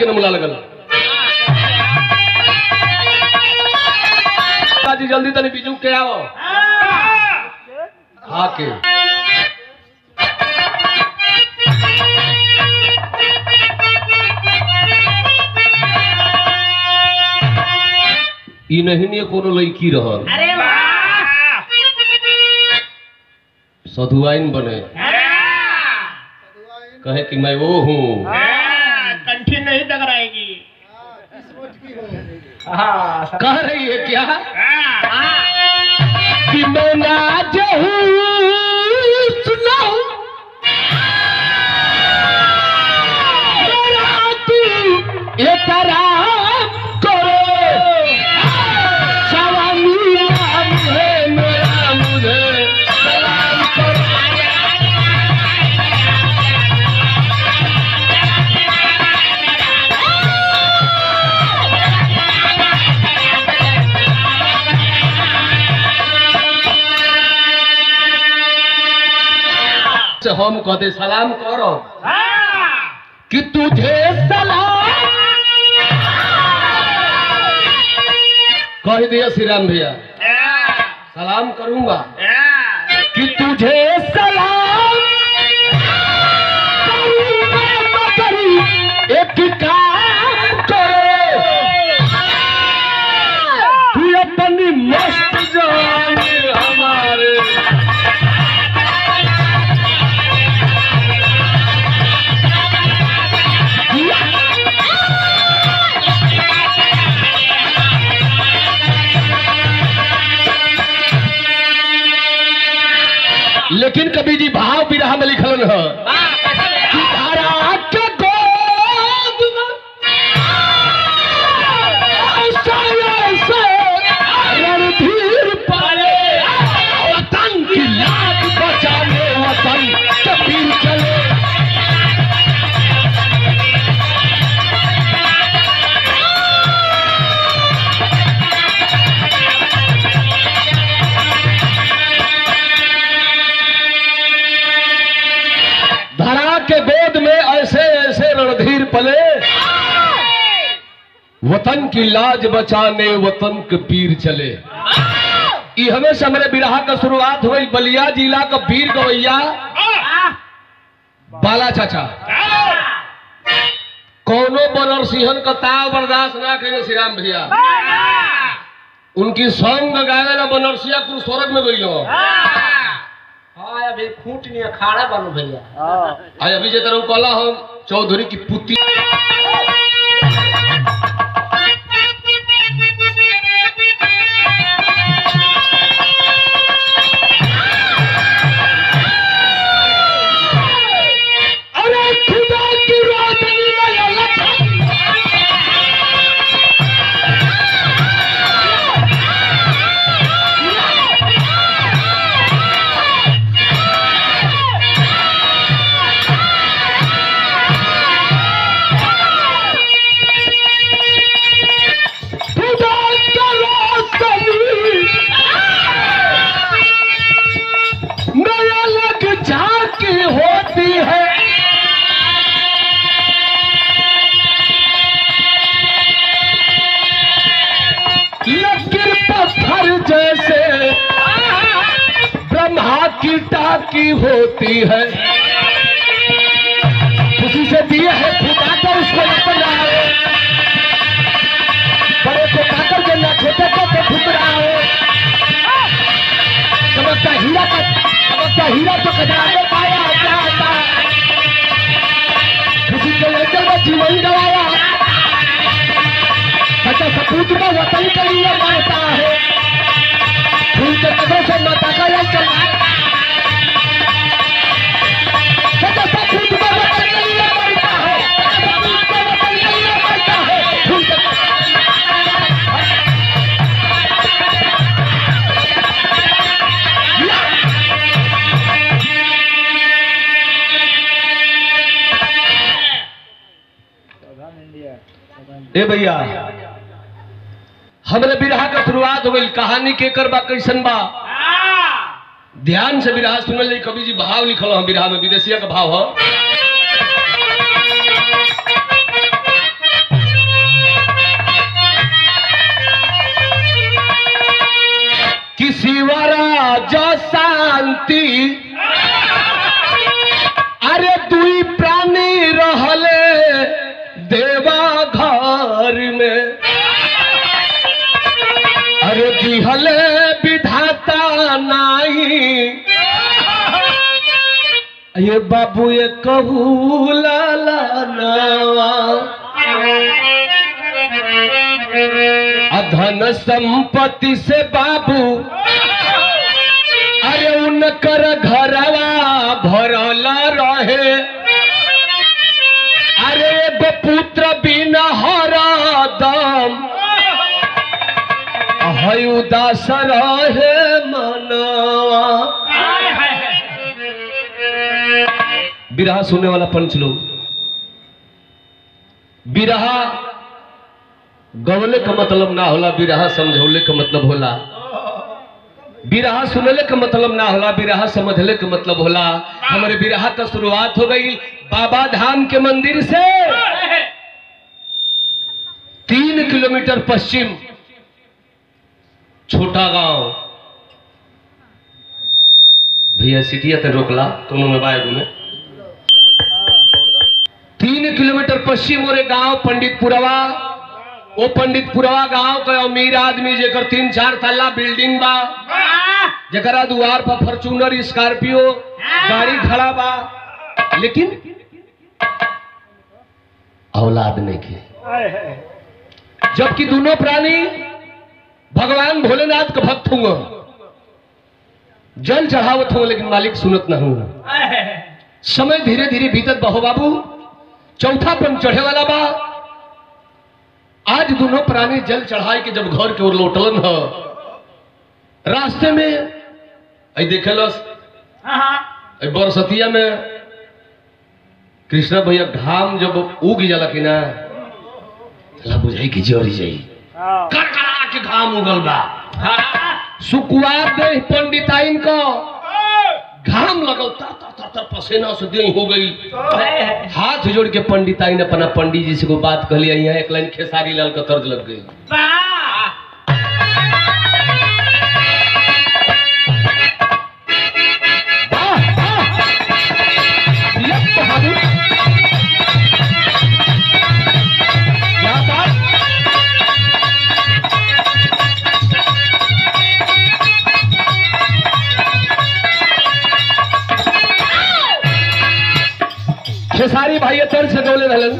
के नमूना लगल जी जल्दी तनी बीजू के आओ आके ई नहीं कोनो लड़की रहल अरे वाह सधुआइन बने कहे कि मैं वो हूँ कंठी नहीं टकराएगी कह रही है क्या कि मैं ना जाऊं सुनाऊं मेरा तू ये कराम करो सवाली नाम है मेरा मुझे सलाम करो हम कहते सलाम करो कि तुझे सलाम कह दिया श्री राम भैया सलाम करूंगा कि तुझे सलाम मगर एक काम करो तू अपनी मस्त जान हमारे लेकिन कभी जी भाव विरह में लिखलन है कि धारा के गोद में ऐसे रणधीर पाले वतन की लाज बचाने वतन के पीर चले धरा के गोद में ऐसे ऐसे रणधीर पले वतन की लाज बचाने वतन के पीर चले। ई हमेशा मेरे बिरहा का शुरुआत हुई बलिया जिला का वीर गवैया बाला चाचा कौनो बनर सिंहन का ताव बर्दाश्त ना करे श्री राम भैया उनकी सॉन्ग गावे ना बनरसिया कुल स्वर्ग में गई लो अभी खूट नहीं अखाड़ा बनू भैया आज अभी जे तरह कला हम चौधरी की पुत्री होती है लकीर पत्थर जैसे ब्रह्मा की टाकी होती है खुशी से दिए है फुटाकर उसको लग रहा है बड़े को काकर के ना छोटे को ठुकरा है समझता हीरा तो खजाने पाया जाता खुशी के लेकर वो जीवन गवाया सच्चा सपूत का वतन के लिए मरता है खून के कदरों से माता का यह चला सच्चा सपूत का वतन के लिए मरता है सपूत का वतन के लिए मरता है खून के ए भैया हमरे बिरहा का शुरुआत हो गई कहानी के करबा कैसन बा ध्यान से बिरहा सुनल जाई कवि जी भाव लिखल हम बिरहा में विदेशिया का भाव हो राज शांति अरे दुई प्राणी रहले देवा घर में अरे दिहले विधाता नाही ये बाबू ये कहू लाला नवा अधन संपत्ति से बाबू अरे उनकर घरवा भरल रहे अरे एगो पुत्र बिना हरदम है उदास रहे मनवा। बिरहा सुनने वाला पंच लोग, बिरहा गवले का मतलब ना होला, बिरहा समझौले का मतलब होला। बिरहा सुनले का मतलब ना होला, बिरहा समझले का मतलब होला। हमारे बिरहा का शुरुआत हो गई बाबा धाम के मंदिर से 3 किलोमीटर पश्चिम छोटा गांव। भैया सिटिया ते रोकला कोनो में बाएगो में 3 किलोमीटर पश्चिम और गांव पंडितपुरवा। वो पंडितपुरवा गांव का अमीर आदमी जेकर 3-4 तल्ला बिल्डिंग बा, जकरा द्वार पर फॉर्च्यूनर स्कॉर्पियो गाड़ी खड़ा बा, लेकिन औलाद नहीं के। जबकि दोनों प्राणी भगवान भोलेनाथ के भक्त होंगे, जल चढ़ावत होंगे, लेकिन मालिक सुनत न होंगे। समय धीरे धीरे बीतत बहो बाबू, चौथा पन चढ़े वाला बा। आज दोनों प्राणी जल चढ़ाई के जब घर के ओर लौटलन ह, रास्ते में आई देखेलस बरसतिया में कृष्णा भैया घाम जब उग जाला कि ना बुझाई कि जरी जाई कड़कड़ा के घाम उगल बा। सुकुआर दे पंडिताइन को घाम लगल, तर पसीना से देह हो गई। हाथ जोड़ के पंडिताइन अपना पंडित जी से को बात कहली, यहाँ एक लाइन खेसारी लाल का तर्ज लग गई। खेसारी भाई तर से डोले रहलन,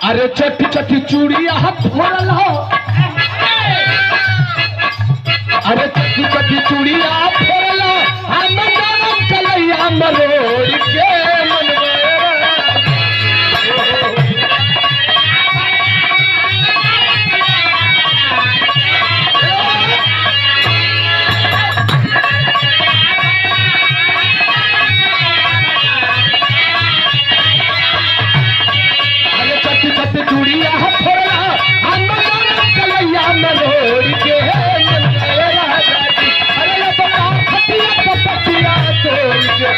अरे चट्टी चट्टी चूड़िया फोड़ल हो, अरे चट्टी चट्टी चूड़िया फोड़ल हो, हम जानम कलैया मरोड़ के चूड़िया फोड़ा हम कलैया मरोड़ के अरे बता खटिया पतिया तोड़ के।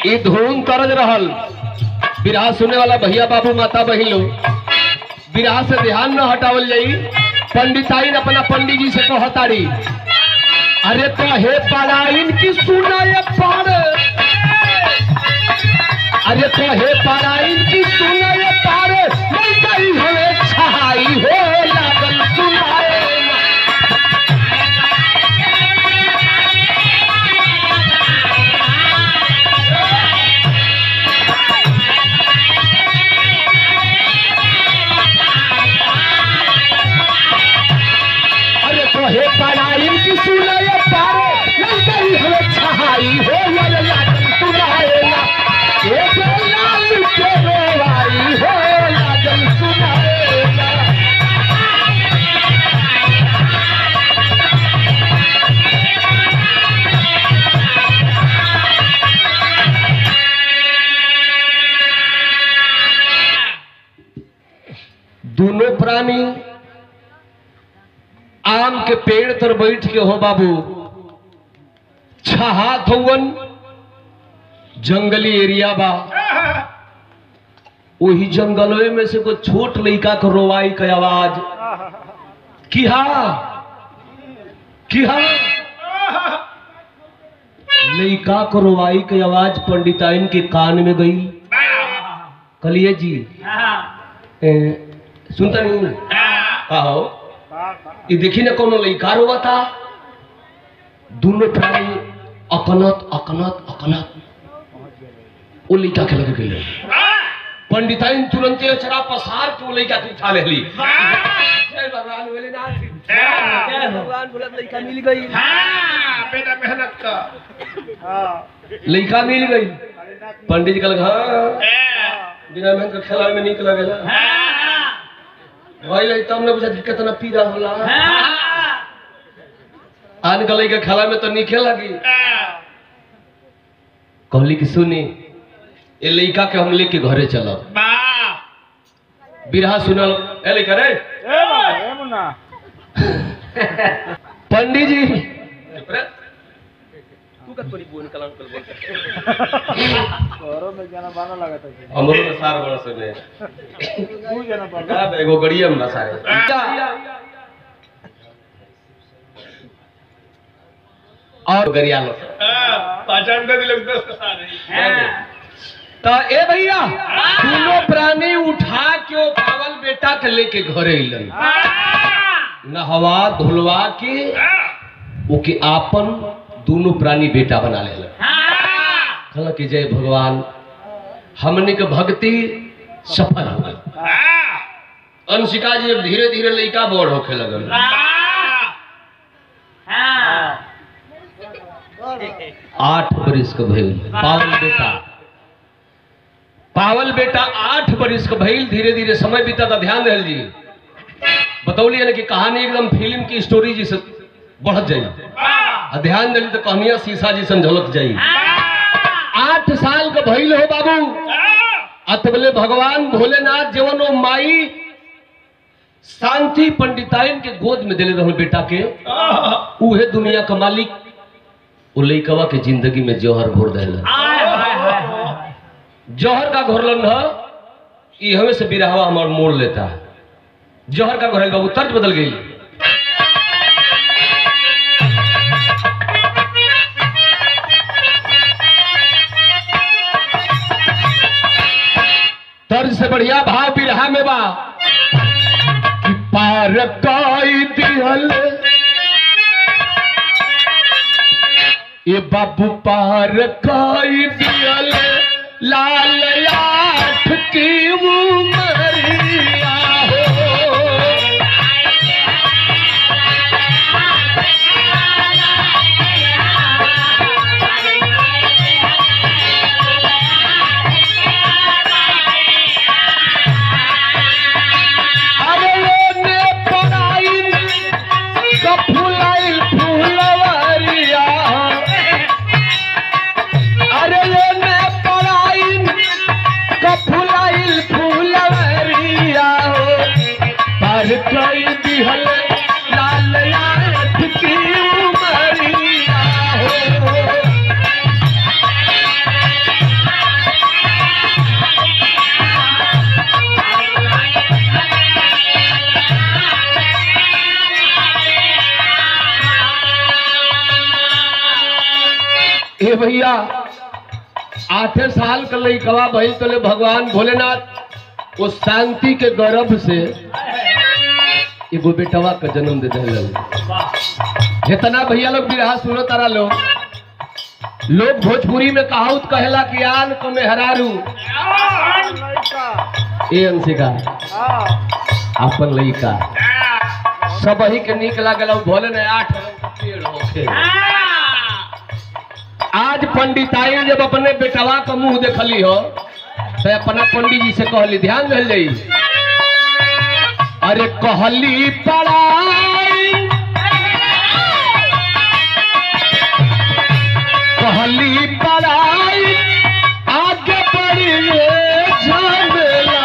ये धूम तरज रहल। बिरहा सुनने वाला भैया बाबू माता बहिन लोग, बिरहा से ध्यान न हटावल जाई। पंडिताइन अपना पंडित जी से कहताड़ी, अरे तो हे पाराइन की सुनाए पार, अरे तो हे पाराइन की सुनाए पार, नहीं गई हमें छहाई हो लागल सुनाए। हे पढ़ाई की सुनाए पारे नहीं गई हमें छहाई हो लागल सुनाए ना, एक लाल के रोवाई हो लागल सुनाए ना। दोनों प्राणी आम के पेड़ तर बैठ के हो बाबू देखा हाथ हवन जंगली एरिया बा, वही जंगलवे में से कोई छोट लड़का के रोवाई के आवाज कि लड़का को रोवाई के आवाज पंडिताइन के कान में गई। कलिए जी सुनता नहीं हो ये देखी ना कौन लड़का रोवा था, दोनों प्राणी अकनत अकनत अकनत वो लड़का के लगे गए। पंडिताइन तुरंत अचरा पसार के वो लड़का के उठा ले ली। जय भगवान भोलेनाथ, जय भगवान भोलेनाथ, लड़का मिल गई। बेटा मेहनत का लड़का मिल गई। पंडित जी कहल बिना मेहनत के खेला में निक लगेला भाई तब ने बुझा कितना पीड़ा होला। आन का लड़का खेला में तो निके लगी। कहली कि सुनी ये लड़का के हम लेके घरे चलब। बिरहा सुनल ए लड़का रे पंडित जी तू का थोड़ी बोल कलाम कर बोल में जाना बाना लगा था हमरो में सार बड़ा सुने तू जाना बाना एगो गड़िया में सारे और गरिया लो पहचान दे दिल दोस्त सारे तो ए भैया दोनों प्राणी उठा के वो पागल बेटा के लेके घरे अइलन। नहवा धुलवा के ओके आपन दोनों प्राणी बेटा बना लेलन। कहला कि जय भगवान हमने के भक्ति सफल हो गई। अंशिका जी अब धीरे धीरे लड़का बड़ होखे लगल। 8 बरिस के भइल पावल बेटा 8 बरिस के भइल। धीरे धीरे समय बीता था। ध्यान दे जी बतौली कि कहानी एकदम फिल्म की स्टोरी जी से बढ़त जाई। ध्यान दिली तो कहानियां शीशा जी सन झलक जाई। 8 साल का भइल हो बाबू अतबले भगवान भोलेनाथ जवन ओ माई शांति पंडिताइन के गोद में दिले रहल बेटा के उहे दुनिया का मालिक वो लइकवा के जिंदगी में जौहर घोर देला। जौहर का घोरलन है ये हमें से बिरहवा हमार मोड़ लेता है। जौहर का घोरल बाबू तर्ज बदल गई। तर्ज से बढ़िया भाव बिरहा में बा कि पार काई दिहल ये बाबू पार काई दिहल लाल 8 की उमरिया हो। भैया 8 साल का लइकवा भइल तो भगवान भोलेनाथ वो शांति के गर्भ से एगो बेटवा का जन्म दे दिल। जितना भैया लोग बिरहा सुनो तारा लोग भोजपुरी में कहावत कहेला कि आन को मेहरारू ए अंशिका अपन लइका सब ही के निक लागल। भोले ने 8 पेड़ होखे। आज पंडिताई जब अपने बेटवा का मुंह देखली हो तो अपना पंडित जी से कहली ध्यान दे जाई। अरे कहली पढ़ाई कहली पढ़ाई आगे बढ़िए झमेला।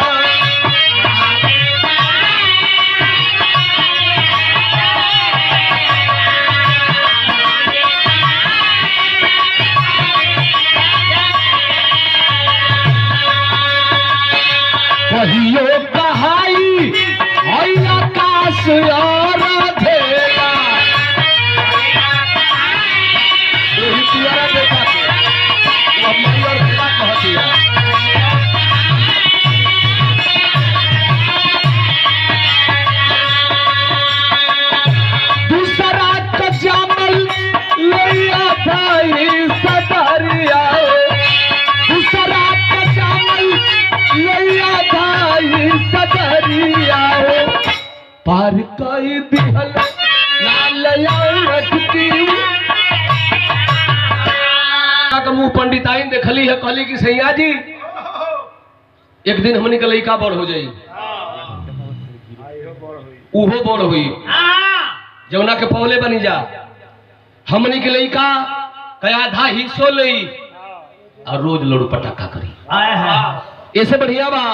कही दिहल लाल अटकी का मुंह पंडिताइन देखली है, कहली कि सैया जी एक दिन हमनी के लइका बड़ हो जाई, उहो बड़ हुई जौना के पौले बनी जा, हमनी के लइका का आधा हिस्सो लई और रोज लड़ू पटाखा करी। ऐसे बढ़िया बा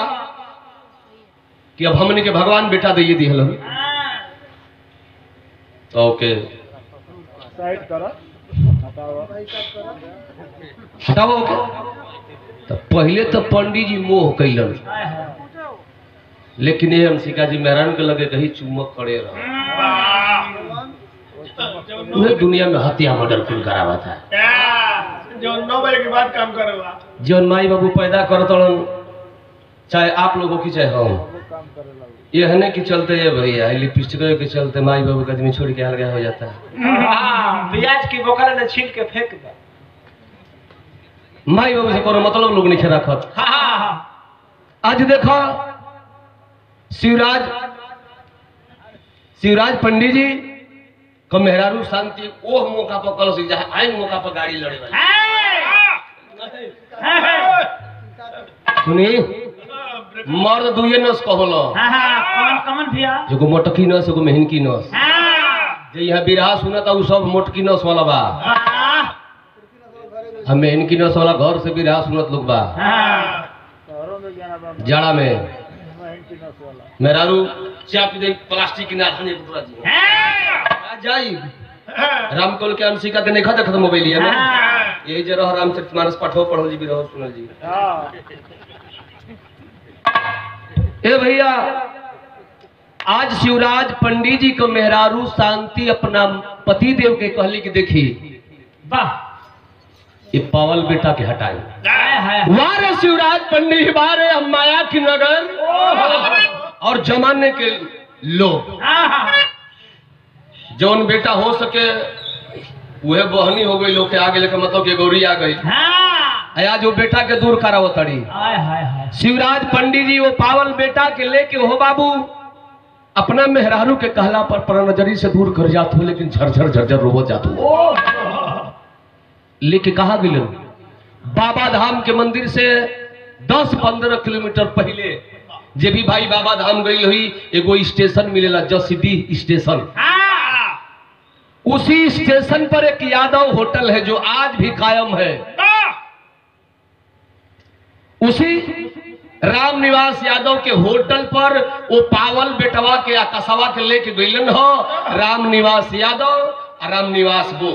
कि अब हमनी के भगवान बेटा दे दिहल तो ओके हटाओ ओके। तो पहले तो पंडित जी मोह कैलन, लेकिन ये अंशिका जी मेहरान के लगे कहीं चुमक खड़े रहे दुनिया में हत्या मर्डर कुल करावा था जो 9 बजे के बाद काम करेगा, जौन माई बाबू पैदा करतन, चाहे आप लोगों की चाहे हम, ये हने के चलते ये भैया लिपस्टिक के चलते माई बाबू का आदमी छोड़ के अलग हो जाता है। प्याज की बोकल ने छील के फेंक दे, माई बाबू से कोनो मतलब लोग नहीं रखत। आज देखो शिवराज पंडित जी को मेहरारू शांति ओह मौका पर कल से जहां आए मौका पर गाड़ी लड़े वाली सुनी मर्द दुए नस कहलो। कमन भैया एगो मोटकी नस एगो मेहनकी नस, जे यहाँ बिरहा सुनता उ सब मोटकी नस वाला बा, हम मेहनकी नस वाला घर से बिरहा सुनत लोग बा। जाड़ा में मेहरारू चाप दे प्लास्टिक की नाथने पुतरा जी जाई रामकोल के अंशिका के नहीं खत्म मोबाइल है ना, यही जरा रामचरितमानस पाठो पढ़ो जी बिरहो सुनो जी। ए भैया आज शिवराज पंडित जी को मेहरारू शांति अपना पति देव के कहली कि देखी वाह ये पावल बेटा के हटाई, वारे शिवराज पंडित वारे हम माया की नगर और जमाने के लोग, जौन बेटा हो सके वह बहनी हो गई लोग के आगे लेकर मतलब कि गौरी आ गई, आज वो बेटा के दूर करावो तड़ी। शिवराज पंडित जी वो पावल बेटा के लेके हो बाबू अपना मेहरारू के कहला पर नजरी से दूर कर जात हो, लेकिन झरझर झरझर रोवत जात हो। लेके कहा गिल बाबा धाम के मंदिर से 10-15 किलोमीटर पहले जे भी भाई बाबा धाम गई हुई एगो स्टेशन मिलेला जसीडीह स्टेशन, उसी स्टेशन पर एक यादव होटल है जो आज भी कायम है। उसी राम निवास यादव के होटल पर वो पावल बेटवा के कसवा के लेके गईलन हो राम निवास यादव और राम निवास वो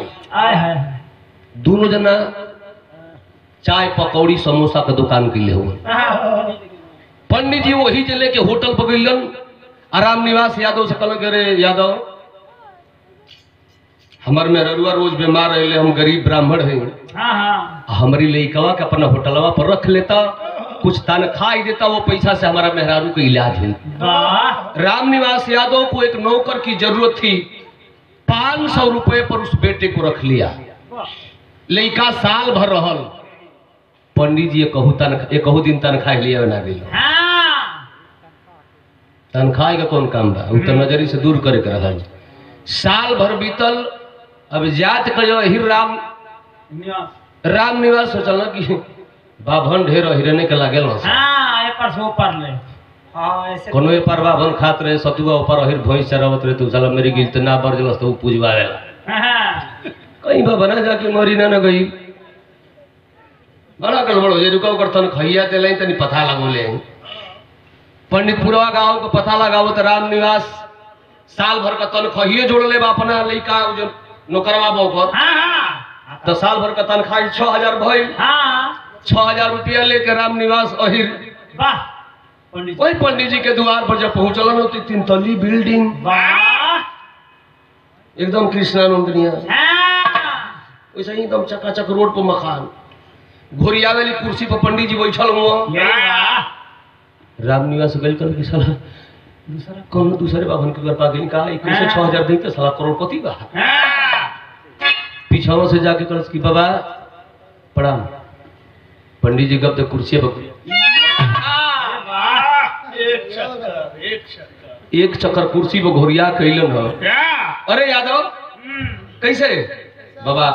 दोनों जना चाय पकौड़ी समोसा का दुकान के लिए हुए। पंडित जी वही जे लेके होटल पर गईलन और राम निवास यादव से कहल रे यादव हमार मेहरुआ रोज बीमार रहे, हम गरीब ब्राह्मण हैं, हमारी लइकवा के अपना होटलवा पर रख लेता, कुछ तनख्वाह ही देता, वो पैसा से हमारा मेहरारू का इलाज है। राम निवास यादव को एक नौकर की जरूरत थी, 500 रुपए पर उस बेटे को रख लिया। लइका साल भर रहल, पंडित जी कहू दिन तनख्वाह लिया ना गई। तनख्वाह का कौन काम बा, उ तो नजरी से दूर करे के रहल। साल भर बीतल, अब जात कहो ही राम निवास सोचल कि बाभन ढेर हिरने के लागेल कोनो ए पर बाभन खात रहे सतुआ ऊपर हिर भैंस चरावत रहे, तो साला मेरी गिल तो ना बरजलस तो पूजवावेला कहीं बना जाके मरी ना गई बड़ा गड़बड़ हो जाए। रुका कर तन खैया दिलाई तनी पता लगोले पंडितपुरवा गांव को पता लगाओ तो राम निवास साल भर का तनख्वाह जोड़ ले अपना लइका जो नौकरवा बोकर, तो साल भर का तनख्वाह 6000 भइल। 6000 रुपया लेके राम निवास अहिर वही पंडित जी के द्वार पर जब पहुंचल होती 3 तल्ली बिल्डिंग एकदम कृष्णानंदनिया, वैसे ही एकदम चकाचक रोड पर मकान, घोरिया वाली कुर्सी पर पंडित जी बैठल हुआ। राम निवास गल कर के साला दूसरा कौन दूसरे बाभन के घर पा गई का 6000 दे के साला करोड़पति बा। पीछाओं से जाके कल की बाबा प्रणाम, पंडित जी गप कुर्सी पर एक चक्कर कुर्सी पे घोरिया कैलन हो। क्या अरे यादव कैसे बाबा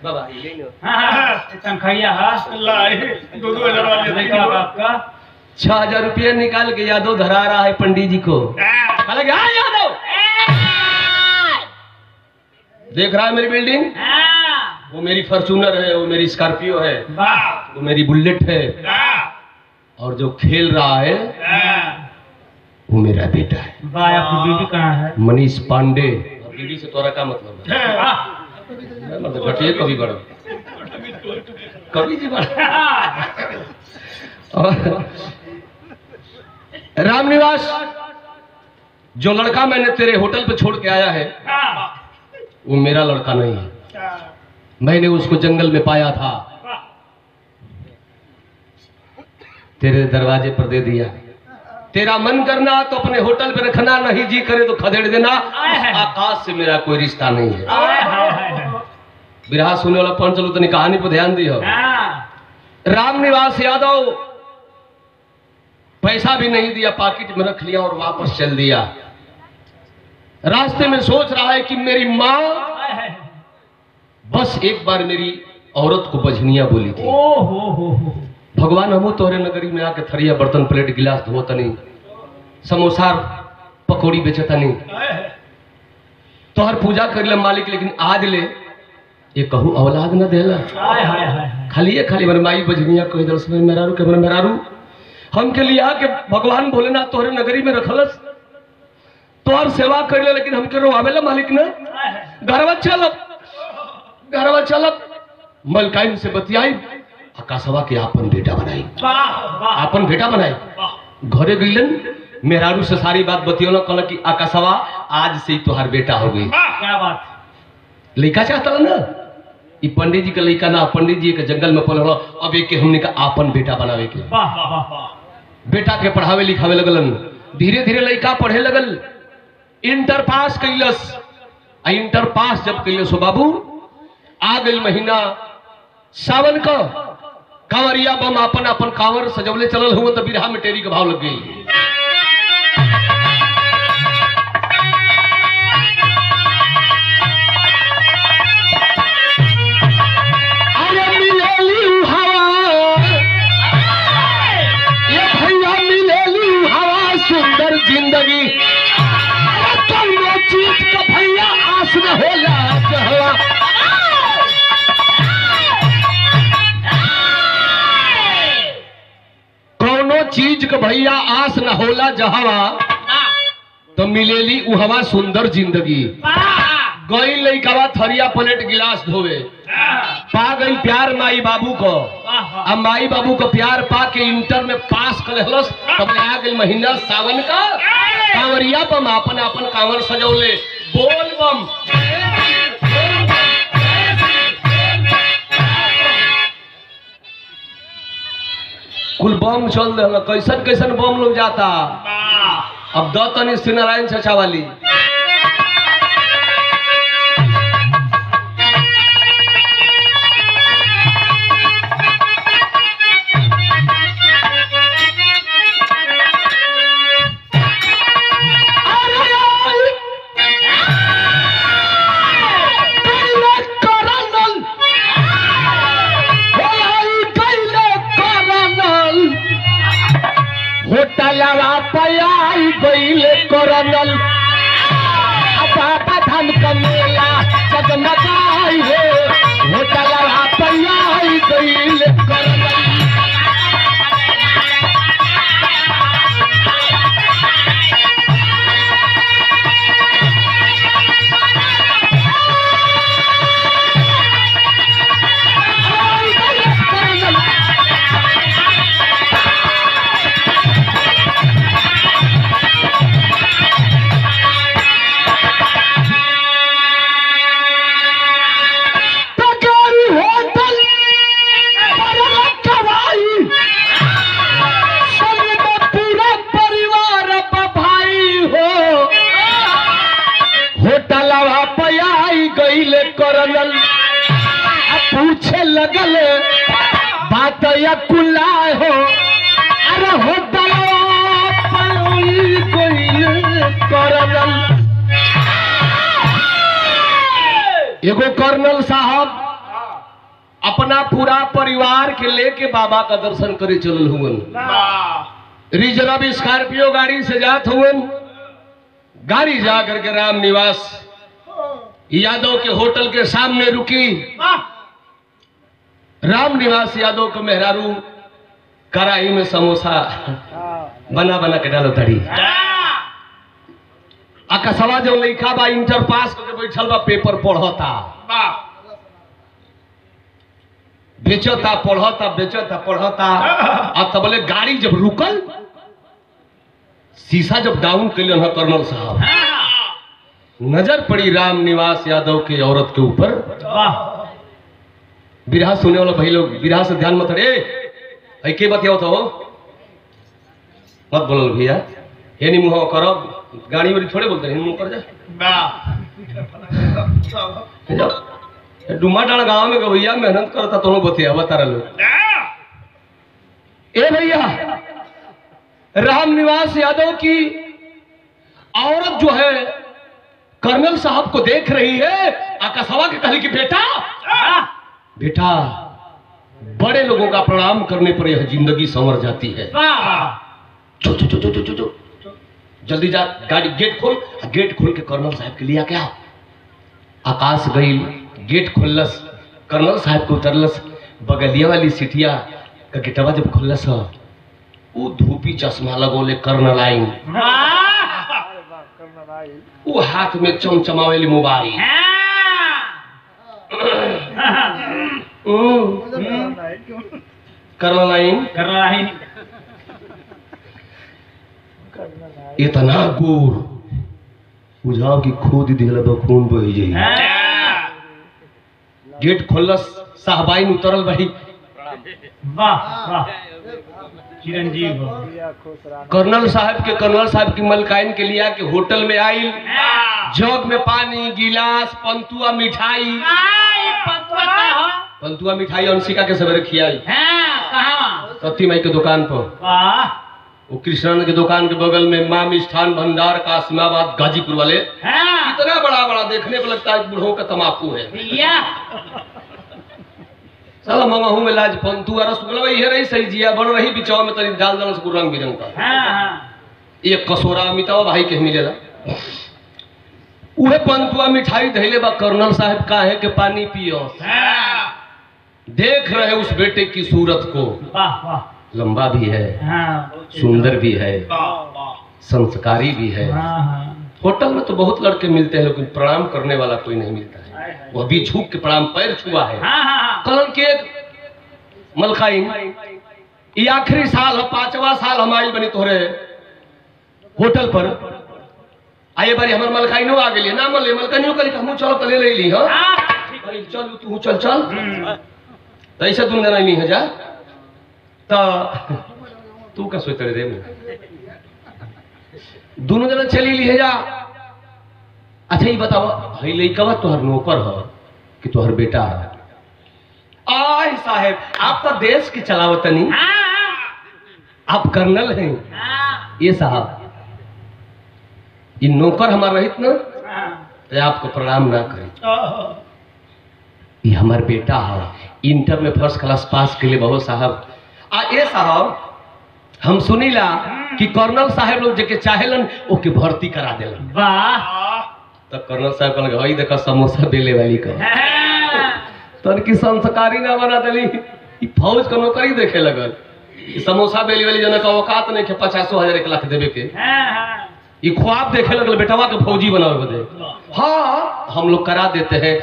बाबा ये लो। हाँ तनखैया है लाई 2-2 हजार वाले लड़का बाप का 6,000 रुपया निकाल के यादव धरा रहा है पंडित जी को। कहा कि हाँ यादव देख रहा है मेरी बिल्डिंग, हाँ वो मेरी फॉर्च्यूनर है, वो मेरी स्कॉर्पियो है, वाह वो मेरी बुलेट है, और जो खेल रहा है वो मेरा बेटा है वाह आपकी बीवी कहाँ है? मनीष पांडे। अब बीवी से तोरा क्या मतलब है? वाह मतलब घटिए कभी बड़ा कभी जी बड़ा। और रामनिवास जो लड़का मैंने तेरे होटल पे छोड़ के आया है वो मेरा लड़का नहीं है। मैंने उसको जंगल में पाया था, तेरे दरवाजे पर दे दिया। तेरा मन करना तो अपने होटल पे रखना, नहीं जी करे तो खदेड़ देना। आकाश से मेरा कोई रिश्ता नहीं है। बिरहा सुने वाला पंच चलो तो कहानी पर ध्यान दियो। रामनिवास यादव पैसा भी नहीं दिया, पॉकेट में रख लिया और वापस चल दिया। रास्ते में सोच रहा है कि मेरी माँ बस एक बार मेरी औरत को बजनिया बोली थी। भगवान हमू तोहरे नगरी में आके थरिया बर्तन प्लेट गिलास धोतनी, समोसा पकौड़ी बेचतनी, तोहर पूजा कर ले मालिक, लेकिन आज ले ये कहू औलाद न देला। खाली मेरे माई बजनिया कह दल समय मेहरारू के मेहरारू हम के लिया के भगवान भोलेनाथ तोहरे नगरी में रखलस, तोहर सेवा कर ले, लेकिन हमके रोआवेला मालिक न। घरवा चलब मलकाइन से बतियाई, आकाशवा के आपन बेटा बनाई, आपन बेटा बनाई। घरे गईलन, मेहरारू से सारी बात बतियोला, कहला कि आकाशवा आज से ही तोहार बेटा हो गई। क्या बात? लड़का चाहता ना, ये पंडित जी का लड़का ना, पंडित जी के जंगल में पल, अब एक के हमने का आपन बेटा बनावे के। बेटा के पढ़ावे लिखावे लगलन, धीरे धीरे लड़का पढ़े लगल, इंटर पास कैलस। इंटर पास जब कैलस बाबू, आ गई महीना सावन का, कांवरिया बम अपन अपन कांवर सजवले चलल हुआ, तो बिरहा में टेरी के भाव लग गई। सुंदर जिंदगी चीज का भैया आस न होला जहवा, कौनो चीज का भैया आस न होला जहवा, तो मिलेली उहवा सुंदर जिंदगी। गई लइकवा थरिया प्लेट गिलास धोवे, पा गई प्यार माई बाबू को, अब माई बाबू को प्यार पा के इंटर में पास कर लेलस। तब आ गई महीना सावन का, कांवरिया बम अपन अपन कांवर सजौले, बोल बम। कुल बम चल रहा, कैसन कैसन बम लोग जाता। अब द तनी श्री नारायण चचा वाली होटलवा पयाई गईले करनल, बाबा धाम का मेला जगमगाई है। होटलवा पयाई गईले करनल, करनल पूछे लगल बात या कुलाए हो, अरे होटल कर्नल एगो कर्नल साहब अपना पूरा परिवार के लेके बाबा का दर्शन करे चलल हुवन। रिजर्व स्कॉर्पियो गाड़ी से जात हुवन। गाड़ी जा करके राम निवास यादव के होटल के सामने रुकी। राम निवास यादव के मेहरारू कढ़ाई में समोसा बना बना के डालो तड़ी। आकाशवा जो लिखा बा इंटर पास करके बैठल बा पेपर पढ़ता बेचता पढ़ता बेचता पढ़ता। और तब बोले गाड़ी जब रुकल शीशा जब डाउन कैलन है कर्नल साहब नजर पड़ी राम निवास यादव के औरत के ऊपर। बिरहा सुने वाला भाई लोग बिरहा से ध्यान मत रे के बतियाओ तो मत बोल भैया हे नहीं मुँह करब गाड़ी वाड़ी थोड़े बोलते हैं मुँह कर जा डुमा डाल गाँव में भैया मेहनत करता तो बतिया बता रहे लोग। ए भैया राम निवास यादव की औरत जो है कर्नल साहब को देख रही है। आकाशवा के कहली कि बेटा बेटा बड़े लोगों का प्रणाम करने पर यह जिंदगी संवर जाती है। चो चो चो चो चो चो चो जल्दी जा गाड़ी गेट खोल। गेट खोल के कर्नल साहब के लिया क्या आकाश गई गेट खोलस कर्नल साहब को उतरलस बगलिया वाली सिटिया का गेटवा जब खोलस वो धूपी चश्मा लगोले कर्नल आइन वो हाथ में चमचमावेली मोबाइल कर्नल आइन इतना गोर बुझाओ कि खुद दिल खून बह जाए। गेट खोलस साहबाइन उतरल भाई चिरंजीव कर्नल साहब की मलकाइन के लिया कि होटल में आई जग में पानी गिलास पंतुआ मिठाई अंशिका के सवेरे खियाई सती माई के दुकान पर वो कृष्णन के दुकान के बगल में माँ मिष्ठान भंडार कासिमाबाद गाजीपुर वाले इतना बड़ा बड़ा देखने पर लगता है बूढ़ों का तमाकू है। साला मंगाहू में लाज पंतु रसगुल्ला ये रही सही जिया बन रही बिचाव में तरी डाल डाल से रंग बिरंग का एक कसोरा अमिताभ भाई के मिलेला उहे पंतुआ मिठाई धैले बा कर्नल साहब का है कि पानी पियो देख रहे उस बेटे की सूरत को। लंबा भी है सुंदर भी है संस्कारी भी है। होटल में तो बहुत लड़के मिलते हैं लेकिन प्रणाम करने वाला कोई नहीं मिलता है। वो भी झुक के प्रणाम पैर छुआ है। कल के मलकाइन ये आखिरी साल है 5वां साल हमारी बनी तोहरे होटल पर आए बारी हमारे मलकाइनो आ गई ना मल मलकाइनो कल हम चलो तले ले ली चल तू चल चल तो ऐसा तुम जना नहीं है जा तो तू का सोच रहे दोनों जना चली ली है जा। अच्छा ये बताओ भाई लइकवा तोहर नौकर हो कि तोहर बेटा है। आय साहेब आप तो देश की चलावत नहीं आप कर्नल हैं ये साहब ये नौकर हमारा रहित ना तो आपको प्रणाम ना करें। ये हमारा बेटा है इंटर में फर्स्ट क्लास पास के लिए बहुत साहब ये साहब हम सुनीला कि कर्नल साहब लोग जेके चाहेलन ओके भर्ती करा देलन। वाह तो कर्नल साहब कहल भाई देखो समोसा बेले वाली का तन की संस्कारी ना बना देली फौज का नौकरी देखे लगल समोसा बेली वाली जना का औकात नहीं के 50,000 1 लाख देवे के ये ख्वाब देखे लगल बेटवा के फौजी बनावे बदे। हाँ हम लोग करा देते हैं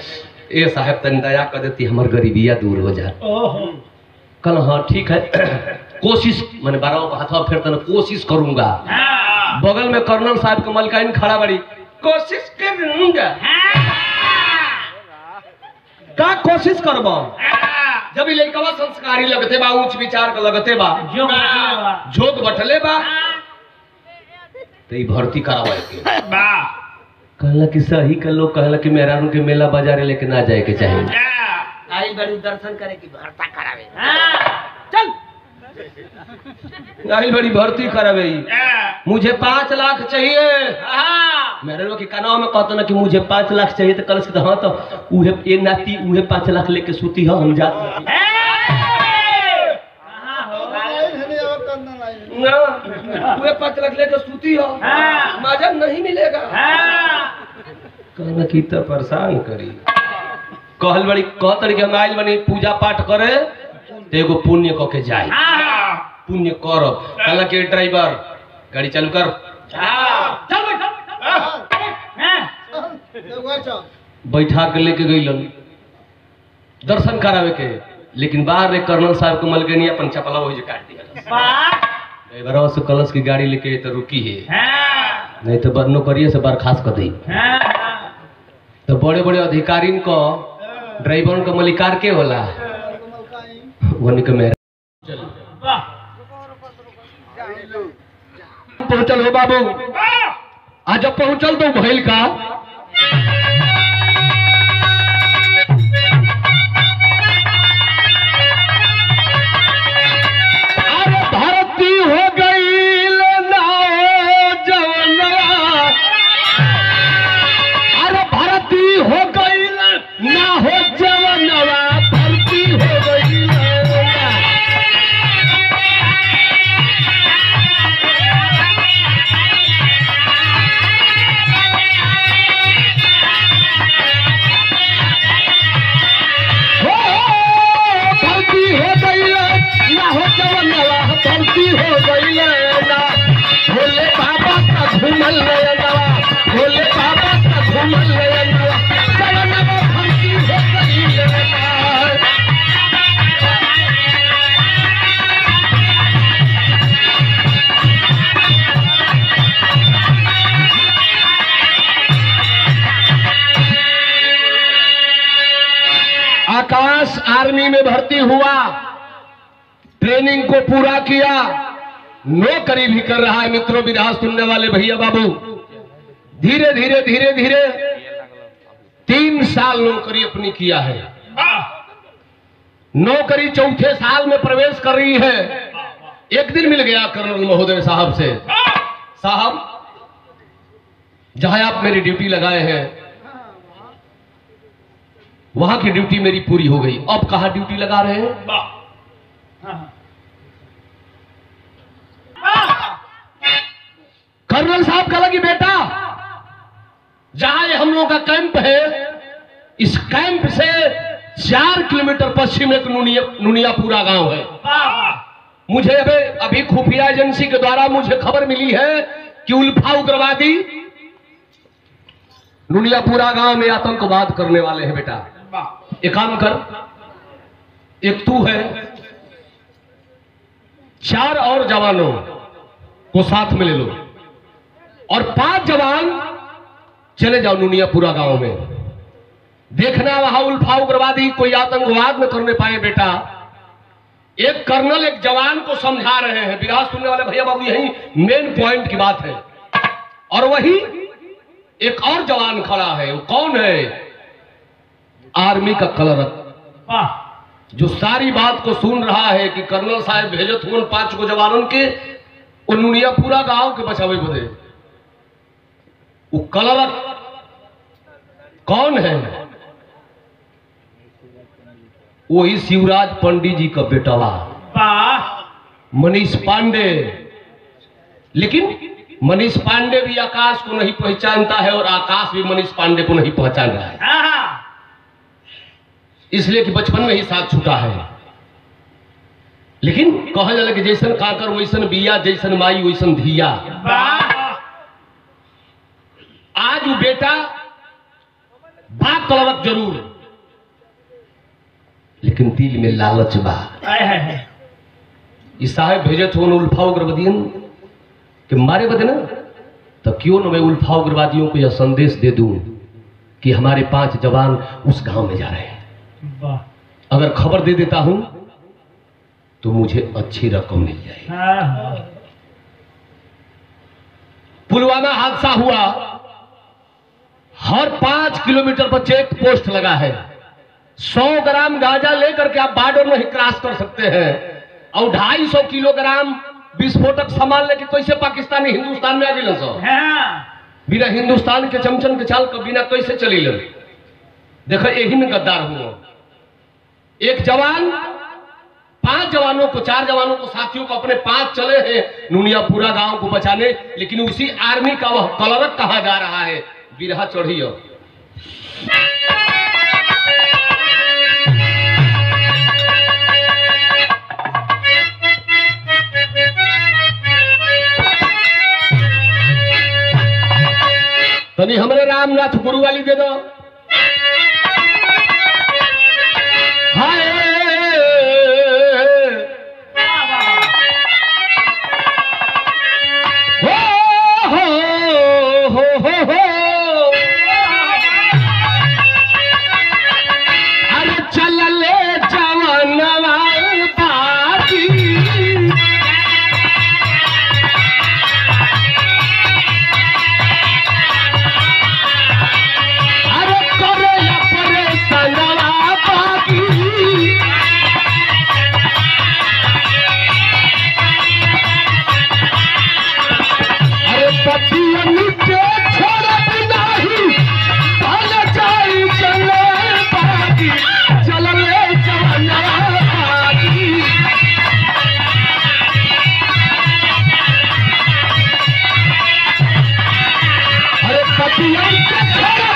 ये साहब तन दया कर देती हमार गरीबिया दूर हो जाए। कल हाँ ठीक है कोशिश मैंने 12 का हाथवा फिर तन कोशिश करूंगा। बगल में कर्नल साहब के मलकाइन खड़ा बड़ी कोशिश करूंगा का कोशिश करबो जब लइकवा संस्कारी लगते बा उच्च विचार का लगते बा जोग बटले बा तो भर्ती करावे के कहला कि सही का लोग कहला कि मेरा के मेला बाजार लेके ना जाए के चाहिए। आई बड़ी दर्शन करे की भर्ता करावे चल नहीं बड़ी भर्ती करावे मुझे 5 लाख चाहिए। मेरे लोग के कानों में कहते ना कि मुझे 5 लाख चाहिए तो कल से हाँ तो उहे ये नाती उहे 5 लाख लेके सूती है हम जाते ना उहे 5 लाख लेके सूती हो मजा नहीं मिलेगा। कहना की तो परेशान करी कहल बड़ी कह तरीके हम आइल बनी पूजा पाठ करे तो एगो पुण्य क के जाए पुण्य कर कहला के ड्राइवर गाड़ी चालू कर बैठा के लेके गईलन दर्शन करावे के लेकिन बाहर रे कर्नल साहब को मलगनी अपन चपला वही काट दिया ड्राइवर से कलश की गाड़ी लेके तो रुकी है नहीं तो नौकरिए से बर्खास्त कर दी। तो बड़े बड़े अधिकारी को ड्राइवर का मलिकार के होला वनी के मेरा पहुंचल हो बाबू आज जब पहुंचल तो भैल का अरे भारती हो गई ना जवनवा अरे भारती हो गई ना हो जवनवा भारती हो गई हो गई ना भोले बाबा का घूमल नवा भोले बाबा का घूमल नवा चलनवा भक्ति हो गई आकाश आर्मी में भर्ती हुआ ट्रेनिंग को पूरा किया नौकरी भी कर रहा है। मित्रों विराज सुनने वाले भैया बाबू धीरे धीरे धीरे धीरे 3 साल नौकरी अपनी किया है। नौकरी 4थे साल में प्रवेश कर रही है। एक दिन मिल गया कर्नल महोदय साहब से साहब जहां आप मेरी ड्यूटी लगाए हैं वहां की ड्यूटी मेरी पूरी हो गई अब कहां ड्यूटी लगा रहे हैं। कर्नल साहब कहा कि बेटा जहां हम लोगों का कैंप है इस कैंप से 4 किलोमीटर पश्चिम एक नुनियापुरा गांव है। मुझे अभी खुफिया एजेंसी के द्वारा मुझे खबर मिली है कि उल्फा उग्रवादी नुनियापुरा गांव में आतंकवाद करने वाले हैं। बेटा एक काम कर एक तू है 4 और जवानों को साथ में ले लो और 5 जवान चले जाओ नुनियापुरा गांव में देखना वहां उल्फा उग्रवादी कोई आतंकवाद न करने पाए। बेटा एक कर्नल एक जवान को समझा रहे हैं। विराज सुनने वाले भैया बाबू यही मेन पॉइंट की बात है। और वही एक और जवान खड़ा है। वो कौन है? आर्मी का क्लर्क जो सारी बात को सुन रहा है कि कर्नल साहब भेजत हुए 5 को जवानों के नुनियापुरा गांव के बचावे बदे। वो क्लर्क कौन है? वही शिवराज पंडित जी का बेटावा मनीष पांडे। लेकिन मनीष पांडे भी आकाश को नहीं पहचानता है और आकाश भी मनीष पांडे को नहीं पहचान रहा है, इसलिए कि बचपन में ही साथ छूटा है। लेकिन कहा जाला कि जैसन काकर वैसन बिया जैसन माई वैसन धिया। आज वो बेटा बाप क्लर्क जरूर लेकिन दिल में लालच बा। इस साहेब भेजे थे उल्फा उग्रवादियों के मारे बदे ना तो क्यों न मैं उल्फा उग्रवादियों को यह संदेश दे दूं कि हमारे 5 जवान उस गांव में जा रहे हैं। अगर खबर दे देता हूं तो मुझे अच्छी रकम मिल जाएगी। पुलवामा हादसा हुआ, हर 5 किलोमीटर पर चेक पोस्ट लगा है। 100 ग्राम गांजा लेकर के आप बॉर्डर नहीं क्रॉस कर सकते हैं। और 250 किलोग्राम विस्फोटक सामान लेके कैसे पाकिस्तानी हिंदुस्तान में आ गए सो बिना हिंदुस्तान के चमचन के चाल के बिना कैसे चली लन। देखो यही में गद्दार हुआ। एक जवान 5 जवानों को 4 जवानों को साथियों को अपने 5 चले हैं नुनियापुरा गांव को बचाने, लेकिन उसी आर्मी का वह कलरक कहा जा रहा है बिरहा चढ़ी। तनी हमरे रामनाथ गुरु वाली दे दो। हाय हो अरे चल ले जवानवा बाजी अरे करे अपने संगवा बाजी अरे पतियन के छोड़ब नहीं भल जाई चले बाजी चल ले जवानवा बाजी अरे पतियन के छोड़ब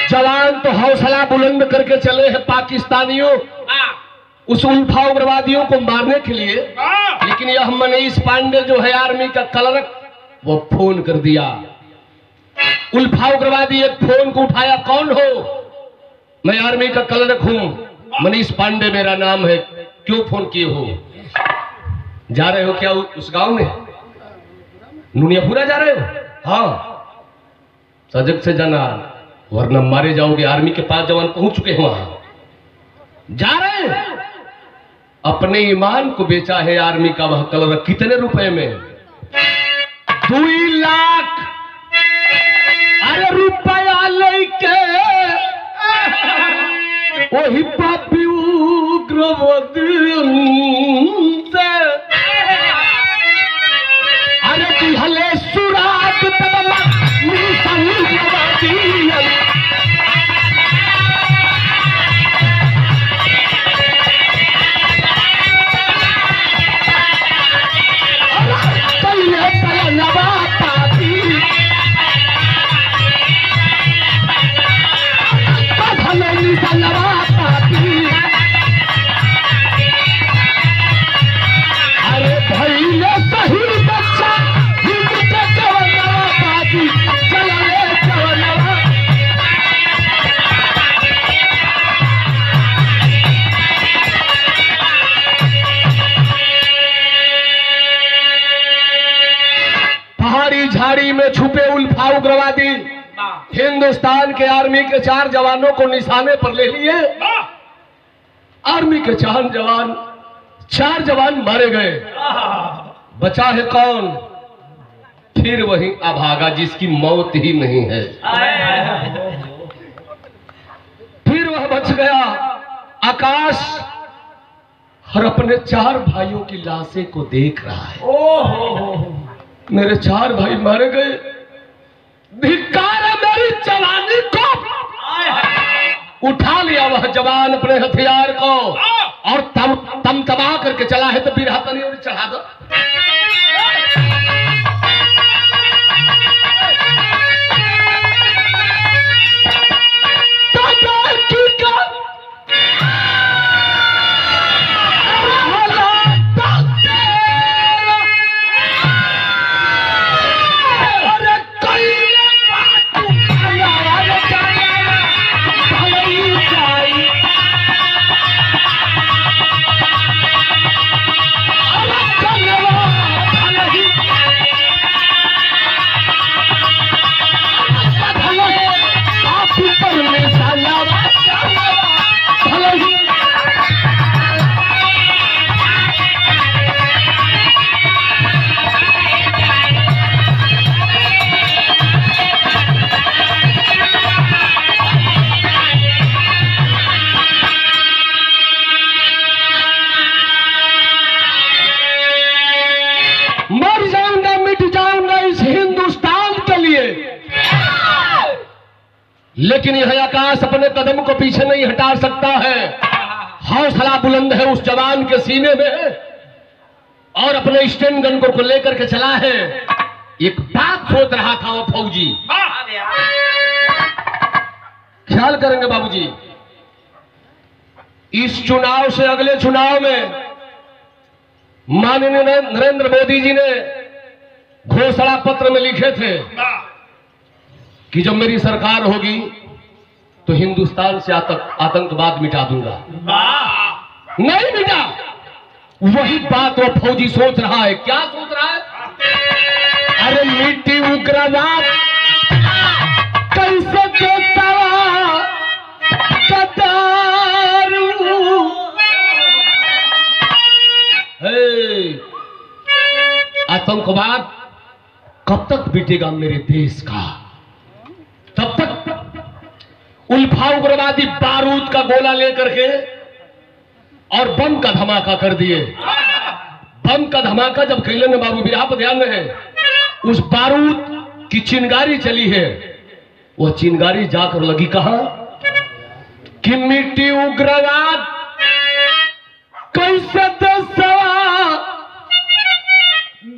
जवान तो हौसला बुलंद करके चले हैं पाकिस्तानियों उस उल्फा उग्रवादियों को मारने के लिए, लेकिन यह मनीष पांडे जो है आर्मी का कलरक वो फोन कर दिया। उल्फा उग्रवादी एक फोन को उठाया, कौन हो? मैं आर्मी का कलरक हूं, मनीष पांडे मेरा नाम है। क्यों फोन किए हो? जा रहे हो क्या उस गांव में? नुनियापुरा जा रहे हो? हाँ, सजग से जाना वरना मारे जाओगे। आर्मी के 5 जवान पहुंच चुके हैं वहां। जा रहे हैं, अपने ईमान को बेचा है आर्मी का वह कलर। कितने रुपए में? 2 लाख। अरे रुपया लेके वही पापी उग्रवादी से अरे दिहले सुराग तबला उग्रवादी अरे भाई ने सही बच्चा पहाड़ी झाड़ी में छुपे उल्फा उग्रवादी हिंदुस्तान के आर्मी के 4 जवानों को निशाने पर ले लिए। आर्मी के 4 जवान मारे गए। बचा है कौन? फिर वही अभागा जिसकी मौत ही नहीं है। फिर वह बच गया आकाश और अपने 4 भाइयों की लाशें को देख रहा है। मेरे 4 भाई मारे गए। धिक्कार है मेरी जवानी को। उठा लिया वह जवान अपने हथियार को और तम तबाह करके चला है। तो बिरहा तनी और चढ़ा दो। लेकिन यह आकाश अपने कदम को पीछे नहीं हटा सकता है। हौसला बुलंद है उस जवान के सीने में और अपने स्टैंड गन को लेकर के चला है। एक बात सोच रहा था वो फौजी, ख्याल करेंगे बाबूजी, इस चुनाव से अगले चुनाव में माननीय नरेंद्र मोदी जी ने घोषणा पत्र में लिखे थे कि जब मेरी सरकार होगी तो हिंदुस्तान से आतंकवाद मिटा दूंगा। नहीं मिटा। वही बात वो फौजी सोच रहा है। क्या सोच रहा है? अरे मिट्टी उग्रवाद कैसे आतंकवाद कब तक मिटेगा मेरे देश का? तब तक उल्फा उग्रवादी बारूद का गोला लेकर के और बम का धमाका कर दिए। बम का धमाका जब कैले ने बाबू बिरहा पर ध्यान में है, उस बारूद की चिंगारी चली है। वह चिंगारी जाकर लगी कहां कि मिट्टी उग्रवाद कैसे दसवा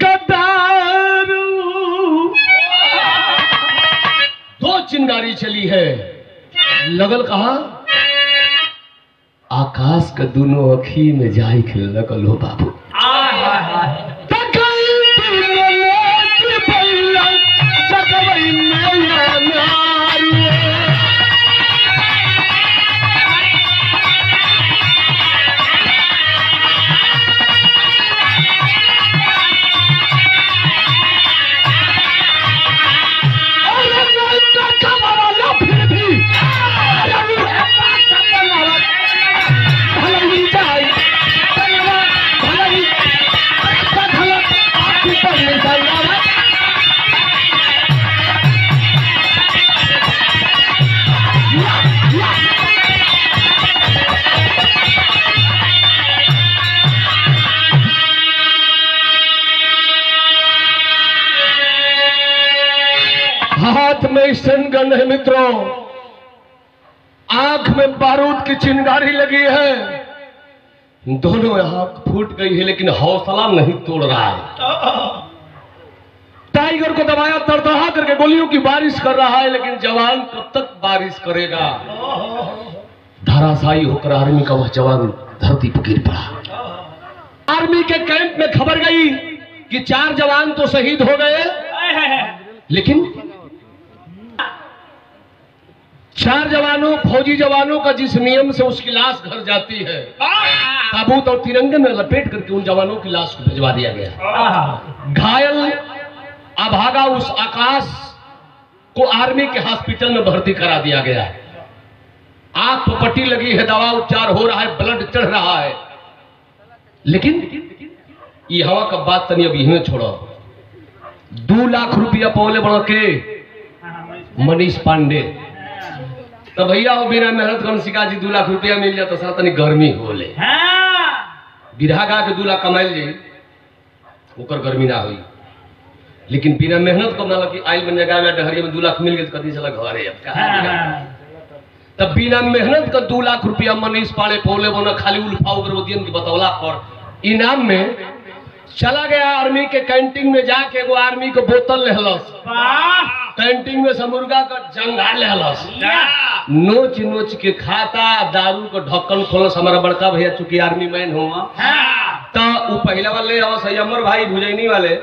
गद्दारू। दो चिंगारी चली है, लगल कहा आकाश का दोनों अखी में जाई खिल लगल हो बाबू। हाथ में स्टन गन है मित्रों, आंख में बारूद की चिंगारी लगी है, दोनों आंख फूट गई है लेकिन हौसला नहीं तोड़ रहा है। टाइगर को दबाया तरतहा करके गोलियों की बारिश कर रहा है, लेकिन जवान कब तक बारिश करेगा? धराशायी होकर आर्मी का वह जवान धरती पर गिर पड़ा। आर्मी के कैंप में खबर गई कि 4 जवान तो शहीद हो गए, लेकिन 4 जवानों फौजी जवानों का जिस नियम से उसकी लाश घर जाती है, ताबूत और तिरंगे में लपेट करके उन जवानों की लाश को भिजवा दिया गया। घायल अभागा उस आकाश को आर्मी के हॉस्पिटल में भर्ती करा दिया गया है। आंख पर पट्टी लगी है, दवा उपचार हो रहा है, ब्लड चढ़ रहा है, लेकिन ये हवा का बात तनी अभी में छोड़ो। 2 लाख रुपया पौले बढ़ के मनीष पांडे, तो भैया वो बिना मेहनत कर सिका जी 2 लाख रुपया मिल जाता सा तनी गर्मी होले। बिरहा गा के 2 लाख कमाइल जी ओकर गर्मी ना हुई, लेकिन बिना मेहनत को मतलब कि आइल बन जगह में डहरिया में 2 लाख मिल गए तो कदी चला घरे अब का। तब बिना मेहनत का 2 लाख रुपया मनीष पांडे पौले बना खाली उल्फा उग्रवादियों की बतौला पर इनाम में चला गया। आर्मी के कैंटीन में जाके वो आर्मी को बोतल लेहलस, कैंटीन में मुर्गा का जंगा लेहलस, नोच नोच के खाता, दारू को ढक्कन खोलस। हमारा बड़का भैया चूंकि आर्मी मैन हुआ तो वो पहला वाले अमर भाई भुजैनी वाले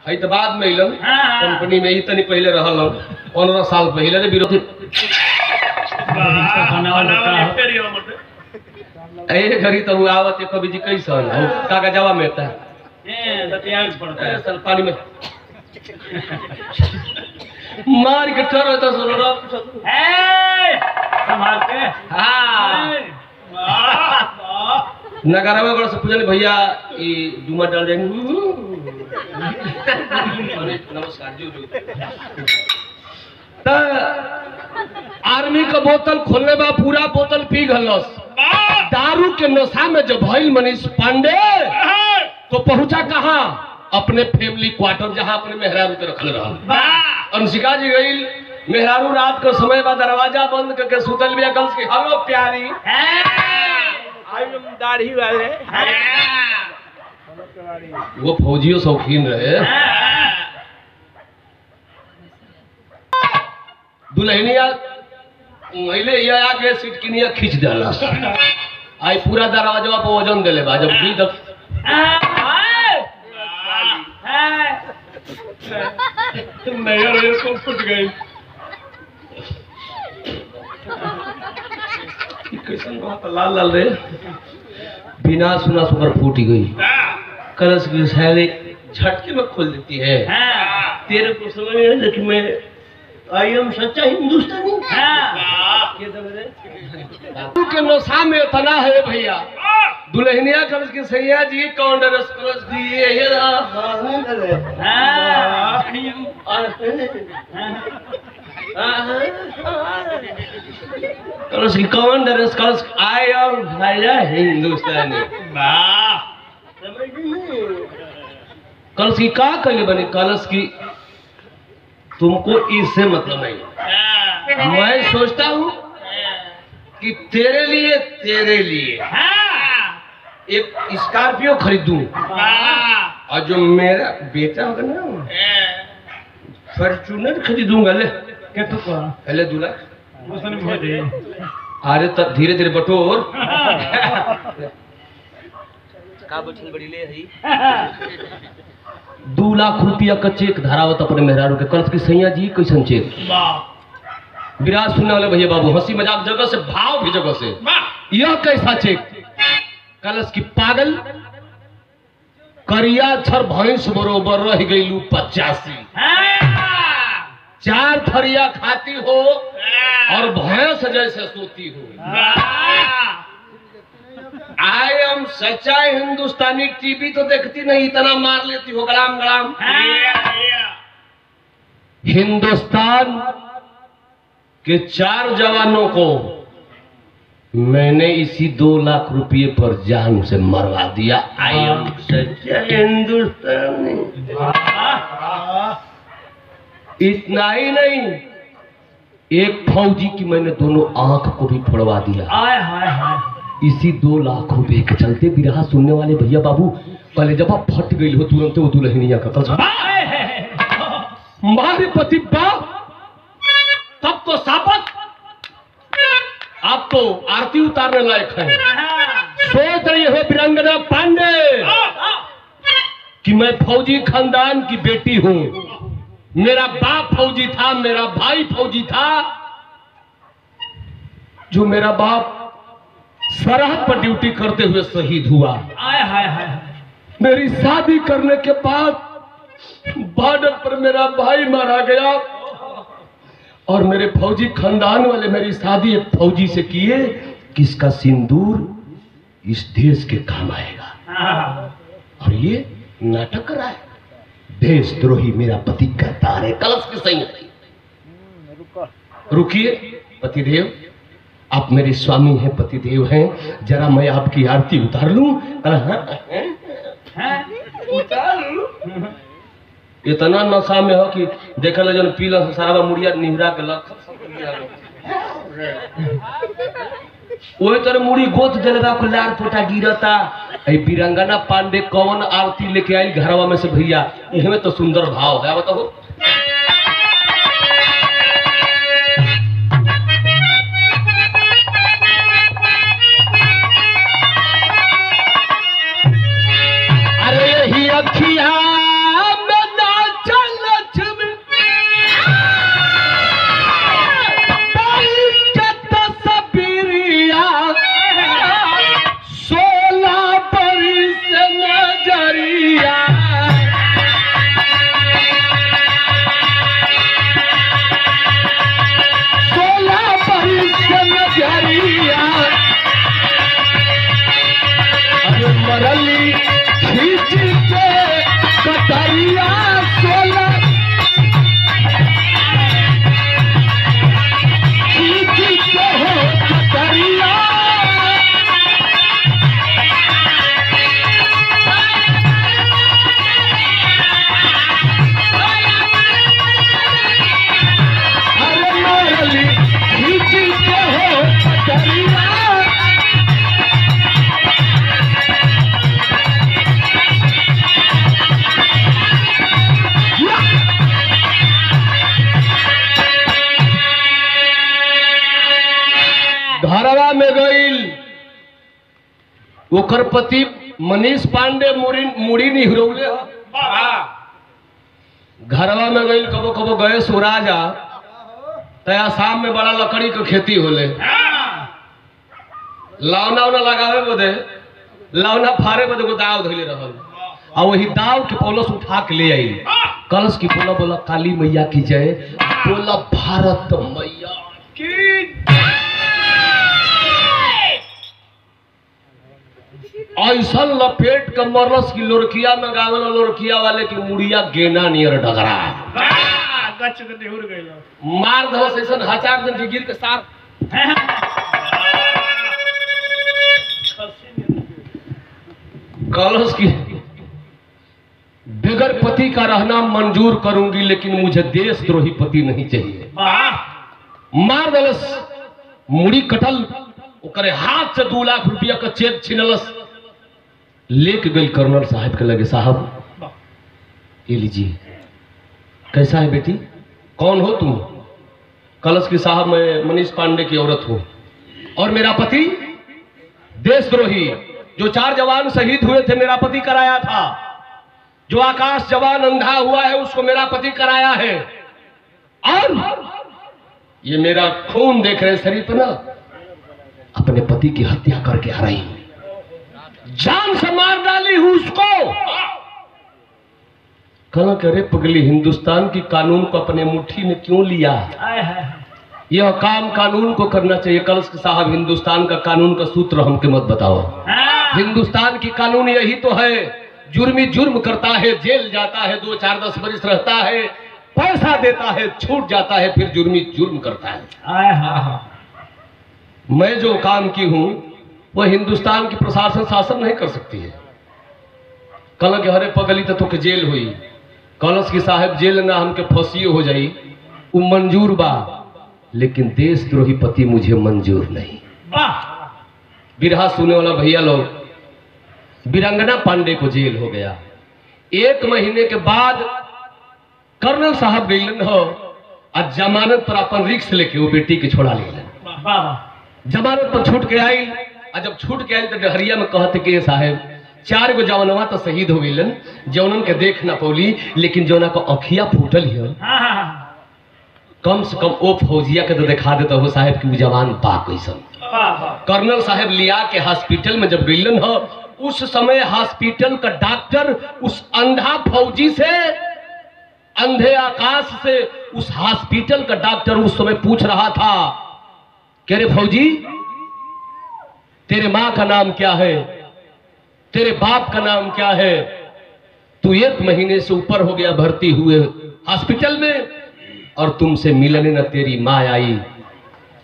है, तो बाद में इलन कंपनी में इतनी पहले रहल 15 साल पहले रे विरोधी ए घरी तो वो आवत है कभी जी कैसन कागजवा में था सल पानी में मार के ठहर तो सुनो संभाल के। हाँ नगारा में बड़ा से पूछने भैया ये डूमा डाल देंगे। नमस्कार जो आर्मी का बोतल खोलने बा पूरा बोतल पी गलस। दारू के नशा में जब भइल मनीष पांडे तो पहुंचा कहां? अपने फैमिली क्वार्टर जहां अपने मेहरारू के रखल रहा। अंशिका जी गई मेहरारू रात को समय बा दरवाजा बंद करके सुतल बिया कल की हेलो प्यारी आई दाढ़ी वाले वो फौजियों शौकीन रहे। दुल्हनिया मैले ये आके सिटकिनिया खींच देला आई पूरा दरवाजा पर वजन देले बा जब भी तक नहीं को फुट गई कैसन बात लाल लाल रे बिना सुना सुपर फूट गई कलश की सैली झटके में खोल देती है। तेरे को समझ नहीं आया कि मैं आई एम सच्चा हिंदुस्तानी के नशा में इतना है भैया। दुल्हनिया कलश की सैया जी कौन रस कलश दिए कलश की कौन ड्रेस कलश आई एम भैया हिंदुस्तानी कलश की का कहले बने कलश की तुमको इससे मतलब नहीं। मैं सोचता हूँ कि तेरे लिए एक स्कॉर्पियो खरीदूं और जो मेरा बेटा होगा ना फॉर्च्यूनर खरीदूंगा। ले क्या तो कहा पहले दूल्हा उसने भेज दिए अरे तब धीरे धीरे बटोर का बचल बड़ी ले है 2 लाख रुपया का चेक धरावत अपने मेहरारू के कल की सैया जी कैसन चेक विराज सुनने वाले भैया बाबू हंसी मजाक जगह से भाव भी जगह से यह कैसा चेक कलश की पागल करिया छर भैंस बरोबर रह गई 85 4 थरिया खाती हो और भैंस जैसे सोती हो। आई एम सच्चा हिंदुस्तानी टीवी तो देखती नहीं इतना मार लेती हो गलाम गलाम। हिंदुस्तान के 4 जवानों को मैंने इसी 2 लाख रुपए पर जान से मरवा दिया। आई एम सच्चा हिंदुस्तानी। इतना ही नहीं एक फौजी की मैंने दोनों आंख को भी फोड़वा दिया। आय हाय हाय इसी 2 लाख रुपए के चलते बिरहा सुनने वाले भैया बाबू पहले जब आप फट गई हो तुरंत वो दुल्हनिया का कल मारे पति बाप तब तो सापत आप तो आरती उतारने लायक है। सोच रही हो वीरांगना पांडे कि मैं फौजी खानदान की बेटी हूं, मेरा बाप फौजी था, मेरा भाई फौजी था, जो मेरा बाप सरहद पर ड्यूटी करते हुए शहीद हुआ। आय हाय हाय मेरी शादी करने के बाद बॉर्डर पर मेरा भाई मारा गया और मेरे फौजी खानदान वाले मेरी शादी एक फौजी से किए कि इसका सिंदूर इस देश के काम आएगा। और ये नाटक कर रहा है, देशद्रोही मेरा पति कहता है। कलश की सही रुकिए पतिदेव, आप मेरे स्वामी हैं, पतिदेव हैं, जरा मैं आपकी आरती उतार लूं। उतार लूं? इतना नशा में हो कि देखल जन पीला सारा मुड़िया निहरा के लख वही तरह मुड़ी गोत दिलवा को लार पोटा गिरता। ऐ वीरांगना पांडे कौन आरती लेके आई घरवा में से भैया, इहमें तो सुंदर भाव है, बताओ। अरे यही अखिया ओकर पति मनीष पांडे मुड़ी नहीं हिरौले घरवा में गई कबो कबो गए सुराजा तया शाम में बड़ा लकड़ी के खेती होले लावना उना लगावे बदे लावना फारे बदे को दाव धइले रहल आ वही दाव के पौलस उठा के ले आई कलश की बोला बोला काली मैया की जय बोला भारत मैया की ऐसा लपेट के मरलस की लोरकिया में गावल लोरकिया वाले की मुड़िया गेना नियर डगरा गच के देहुर गइल मार दहस ऐसा हचार दिन की गिर के सार कलश की बगैर पति का रहना मंजूर करूंगी लेकिन मुझे देशद्रोही पति नहीं चाहिए मार दलस मुड़ी कटल ओकरे हाथ से 2 लाख रुपया का चेक छीनलस लेके गई कर्नल साहब के लगे साहब ये लीजिए कैसा है बेटी कौन हो तुम कलश की साहब मैं मनीष पांडे की औरत हूं और मेरा पति देशद्रोही जो 4 जवान शहीद हुए थे मेरा पति कराया था जो आकाश जवान अंधा हुआ है उसको मेरा पति कराया है और ये मेरा खून देख रहे शरीर पर ना अपने पति की हत्या करके आ रही जान से मार डाली हूं उसको कहना करे पगली हिंदुस्तान की कानून को अपने मुट्ठी में क्यों लिया यह काम कानून को करना चाहिए कलश साहब हिंदुस्तान का कानून का सूत्र हमके मत बताओ हिंदुस्तान की कानून यही तो है जुर्मी जुर्म करता है जेल जाता है 2 4 10 बरिस रहता है पैसा देता है छूट जाता है फिर जुर्मी जुर्म करता है मैं जो काम की हूं वह हिंदुस्तान की प्रशासन शासन नहीं कर सकती है कल के हरे पगली तो के जेल हुई कलश की साहब जेल ना हमके फंसियो हो जाई वो मंजूर बा लेकिन देशद्रोही पति मुझे मंजूर नहीं बिरहा सुने वाला भैया लोग वीरांगना पांडे को जेल हो गया 1 महीने के बाद कर्नल साहब गईलन हो और जमानत पर अपन रिक्स लेके वो बेटी के छोड़ा लेलन जमानत पर छूट के आई और जब छूट के आई तो डहरिया में कहते कि साहब 4 गो जवानवा तो शहीद हो गईलन जौनन के देख ना पौली लेकिन जौना को अखिया फूटल है कम से कम ओ फौजिया के तो दिखा देता हो साहब कि वो जवान बा कैसन कर्नल साहब लिया के हॉस्पिटल में जब गईलन हो उस समय हॉस्पिटल का डॉक्टर उस अंधा फौजी से अंधे आकाश से उस हॉस्पिटल का डॉक्टर उस समय पूछ रहा था कह रे फौजी तेरे माँ का नाम क्या है तेरे बाप का नाम क्या है तू 1 महीने से ऊपर हो गया भर्ती हुए हॉस्पिटल में और तुमसे मिलने न तेरी माँ आई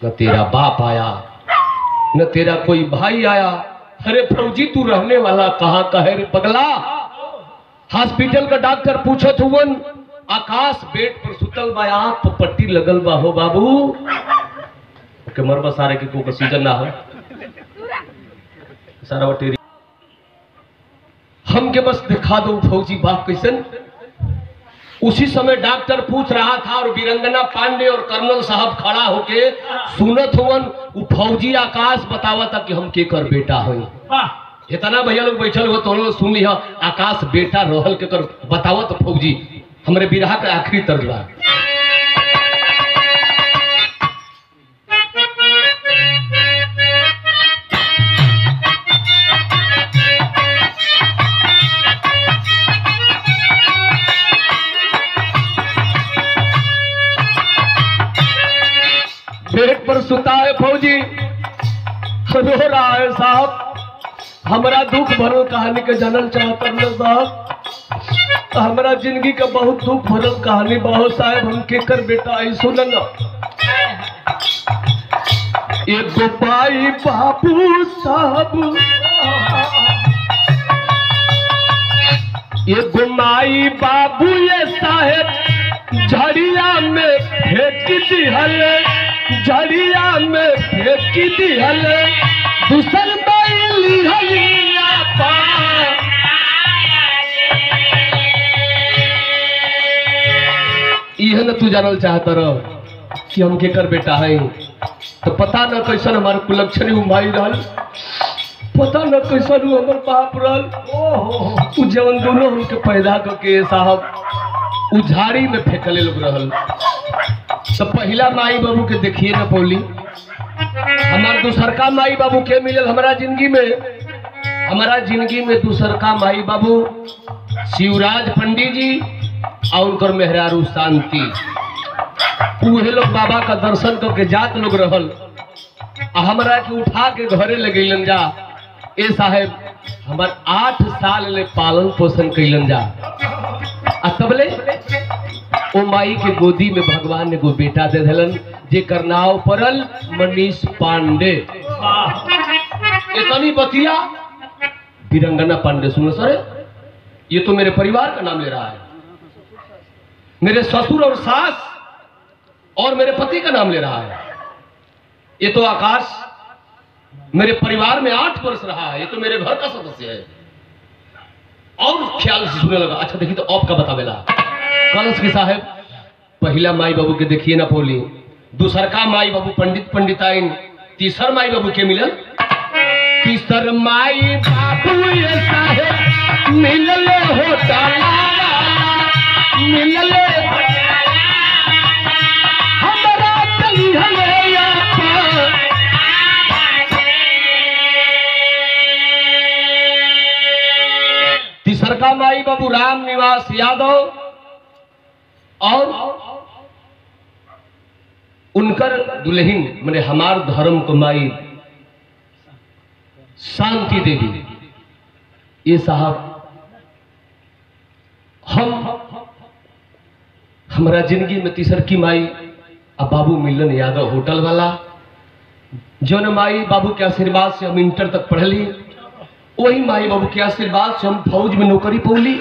न तेरा बाप आया न तेरा कोई भाई आया अरे फौजी तू रहने वाला कहाँ का है रे पगला हॉस्पिटल का डॉक्टर पूछो तुवन आकाश बेड पर सुतल बा आंख पर पट्टी लगल बा हो बाबू के मरबा सारे के को सीजन ना हो सारा वटेरी हम के बस दिखा दो फौजी बाप कैसन उसी समय डॉक्टर पूछ रहा था और वीरंगना पांडे और कर्नल साहब खड़ा होके सुनत हुवन वो फौजी आकाश बतावा था कि हम के कर बेटा हो इतना भैया लोग बैठल हो तो लोग सुन लिया आकाश बेटा रहल के कर बतावा तो फौजी हमरे बिरहा का आखिरी तर्जमा बेड पर सुता है फौजी रो रहा है साहब हमारा दुख भरल कहानी के जानल चाहत साहब हमारा जिंदगी का बहुत दुख भरल कहानी बहुत साहब हम के कर बेटा आई सुनन एगो भाई बाबू साहब एगो माई बाबू ये साहेब झड़िया में फेंक दिहल झड़िया में फेंक दिहल दूसर बैली हलिया पा यह न तू जानल चाहता रह कि हम के कर बेटा है तो पता न कैसन हमारे कुलक्षणी उमाई रहल पता न कैसा रू हमर बाप रहल। उ जवन दोनों हमके पैदा करके साहब उ झाड़ी में फेंकले लोग रहल। तो पहला माई बाबू के देखिए न पौली, हमार दूसरका माई बाबू के मिलल हमारा जिंदगी में दूसरका माई बाबू शिवराज पंडित जी और उनकर मेहरारू शांति। उहे लोग बाबा का दर्शन करके जात लोग रहल, हमरा के उठा के घरे ले गइलन जा। ए साहेब हमार 8 साल ले पालन पोषण कैलन जा। आ तबले ओ माई के गोदी में भगवान ने एगो बेटा दे दिलन जेकर नाव पड़ल मनीष पांडे। इतनी बतिया वीरंगना पांडे सुनो सर, ये तो मेरे परिवार का नाम ले रहा है, मेरे ससुर और सास और मेरे पति का नाम ले रहा है। ये तो आकाश मेरे परिवार में 8 वर्ष रहा है, ये तो मेरे घर का सदस्य है। और ख्याल से सुनने लगा। अच्छा देखिए तो आप का बतावेला कलश के साहेब, पहला माई बाबू के देखिए ना पौली, दूसरका माई बाबू पंडिताइन, तीसर माई बाबू के मिलन, तीसर माई बाबू ये साहेब मिलल होता मिलल हमरा तीसरका माई बाबू राम निवास यादव और उनकर दुल्हन मैंने हमार धर्म को माई शांति देवी। ये साहब हमारा जिंदगी में तीसर की माई अब बाबू मिलन यादव होटल वाला, जो न माई बाबू के आशीर्वाद से हम इंटर तक पढ़ली, वही माई बाबू के आशीर्वाद से हम फौज में नौकरी पौली।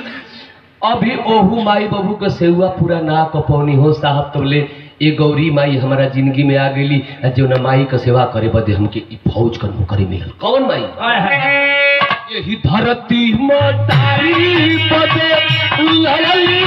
अभी ओहू माई बाबू के सेवा पूरा ना कपौनी हो साहब, तो बोले ये गौरी माई हमारा जिंदगी में आ गई, जो न माई का सेवा करे बदे हमके फौज का नौकरी मिलल। कौन माई? यही धरती मोतारी बदे लड़ली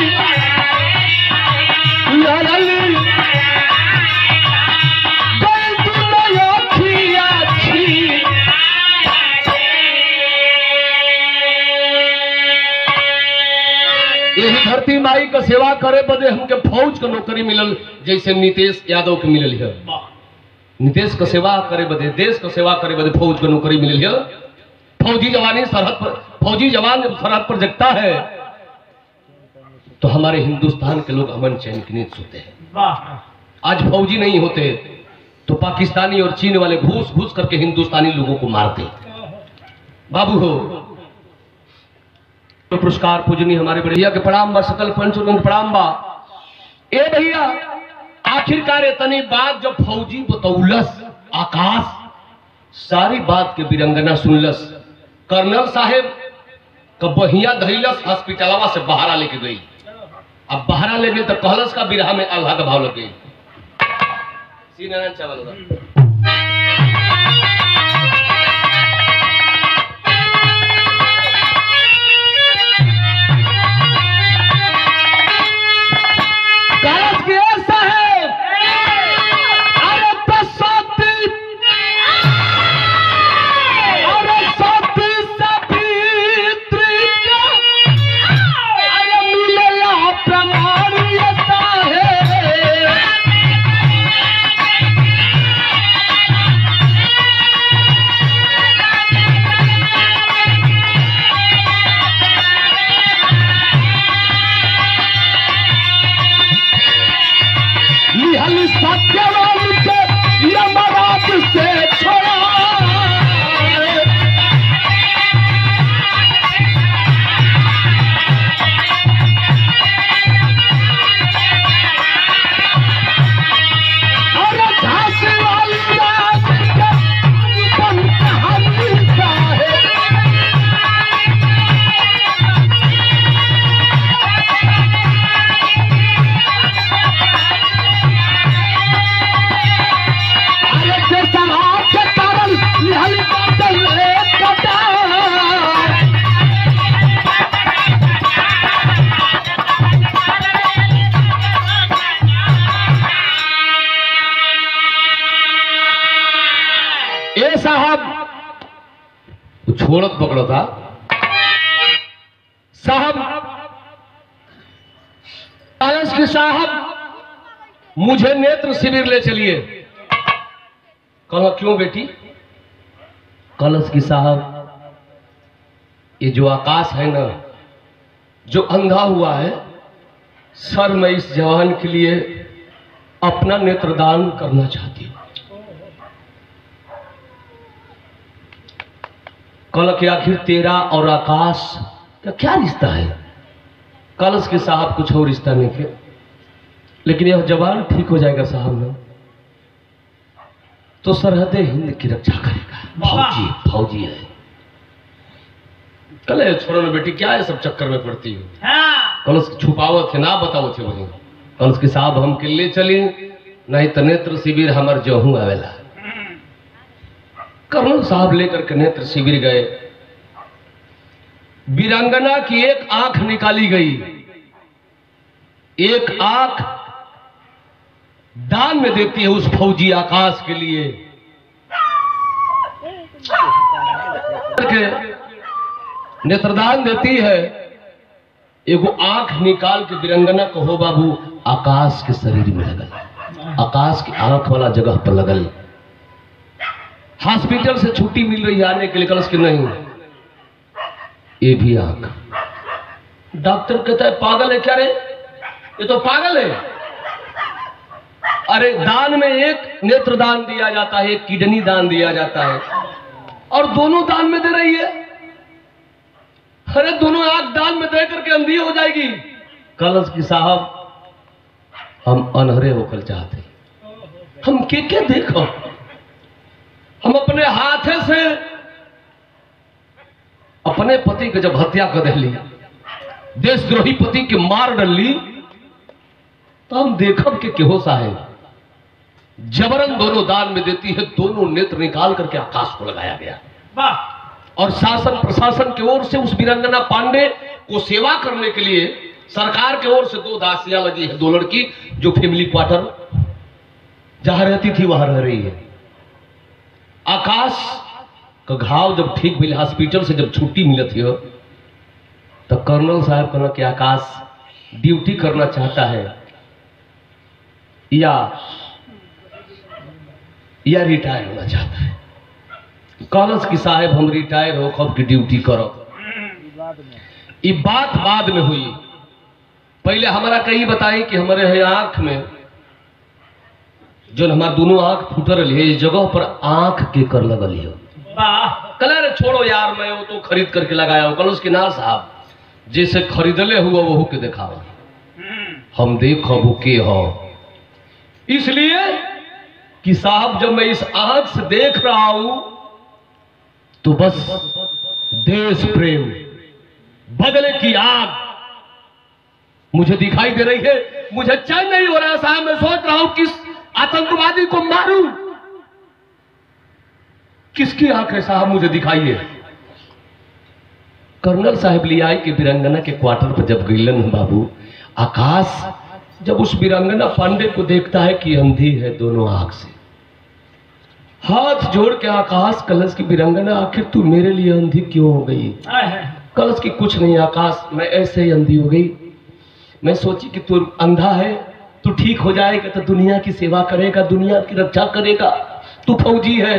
यही धरती माई का सेवा करे बदे हमके फौज का नौकरी मिलल, जैसे नीतीश यादव के मिलल है। नीतीश का सेवा करे बदे, देश का सेवा करे बदे फौज का नौकरी मिलल है। फौजी जवान सरहद पर जगता है तो हमारे हिंदुस्तान के लोग अमन चैन की नींद सोते हैं। आज फौजी नहीं होते तो पाकिस्तानी और चीन वाले घूस घूस करके हिंदुस्तानी लोगों को मारते। बाबू हो तो पुरस्कार पूजनी हमारे बड़े भैया के प्रणाम बा, सकल पंचों प्रणाम बा। ए भैया आखिरकार इतनी बात जब फौजी बतौलस, आकाश सारी बात के वीरंगना सुनलस। कर्नल साहेब का बहिया धैलस, हॉस्पिटलवा से बहारा लेके गई। अब बहारा ले गए तो कहलस का बिरहा में अल्लाह का भाव लग गई। चावल घोड़त पकड़ो था साहब। कलश के साहब मुझे नेत्र शिविर ले चलिए। कहा क्यों बेटी? कलश की साहब ये जो आकाश है ना, जो अंधा हुआ है, सर मैं इस जवान के लिए अपना नेत्रदान करना चाहती हूं। कल के आखिर तेरा और आकाश का क्या रिश्ता है? कलश के साहब कुछ और रिश्ता नहीं है, लेकिन यह जवान ठीक हो जाएगा साहब ना, तो सरहद हिंद की रक्षा करेगा। फौजी फौजी है। कल छोड़ो ना बेटी, क्या है सब चक्कर में पड़ती हो? कलश छुपावत थे ना बताओ थे वही। कलश के साहब हम के ले चली, नहीं तो नेत्र शिविर हमार जहू आवेला। कर्नल साहब लेकर के नेत्र शिविर गए। वीरांगना की एक आंख निकाली गई, एक आंख दान में देती है उस फौजी आकाश के लिए। नेत्रदान देती है, एगो आंख निकाल के वीरांगना को हो बाबू आकाश के शरीर में लगल, आकाश की आंख वाला जगह पर लगल। हॉस्पिटल से छुट्टी मिल रही है आने के लिए, कलश के नहीं ये भी आंख। डॉक्टर कहता है पागल है क्या रे, ये तो पागल है। अरे दान में एक नेत्र दान दिया जाता है, एक किडनी दान दिया जाता है, और दोनों दान में दे रही है। अरे दोनों आंख दान में दे करके अंधी हो जाएगी। कलश की साहब हम अनहरे होकर चाहते, हम के देखो, हम अपने हाथे से अपने पति के जब हत्या कर दिली, देशद्रोही पति के मार डाली, तो हम देखब के केहो साहेब जबरन दोनों दान में देती है। दोनों नेत्र निकाल करके आकाश को लगाया गया। और शासन प्रशासन की ओर से उस वीरांगना पांडे को सेवा करने के लिए सरकार की ओर से 2 दासियां लगी है, 2 लड़की जो फैमिली क्वार्टर जहां रहती थी वहां रह रही है। आकाश का घाव जब ठीक मिले, हॉस्पिटल से जब छुट्टी मिली थी, तो कर्नल साहब कहना कि आकाश ड्यूटी करना चाहता है या रिटायर होना चाहता है। कलश की साहब हम रिटायर हो कब की ड्यूटी करो। ये बात बाद में हुई, पहले हमारा कहीं बताई कि हमारे आंख में जो हमारे दोनों आंख फूट रही है, इस जगह पर आंख के कर लगल है। कलर छोड़ो यार, मैं वो तो खरीद करके लगाया हूं। कलश के ना साहब जैसे खरीदले हुआ वो के दिखाओ, हम देखो वो के हो। इसलिए कि साहब जब मैं इस आंख से देख रहा हूं तो बस देश प्रेम, बदले की आग मुझे दिखाई दे रही है। मुझे चैन नहीं हो रहा साहब, मैं सोच रहा हूं किस आतंकवादी को मारूं। किसकी आंख है साहब मुझे दिखाइए। कर्नल साहब ले आए कि वीरांगना के क्वार्टर पर जब गईलन बाबू, आकाश जब उस वीरांगना पांडे को देखता है कि अंधी है दोनों आंख से, हाथ जोड़ के आकाश कलश की वीरांगना आखिर तू मेरे लिए अंधी क्यों हो गई? कलश की कुछ नहीं आकाश, मैं ऐसे ही अंधी हो गई। मैं सोची कि तू अंधा है, तू ठीक हो जाएगा तो दुनिया की सेवा करेगा, दुनिया की रक्षा करेगा। तू फौजी है,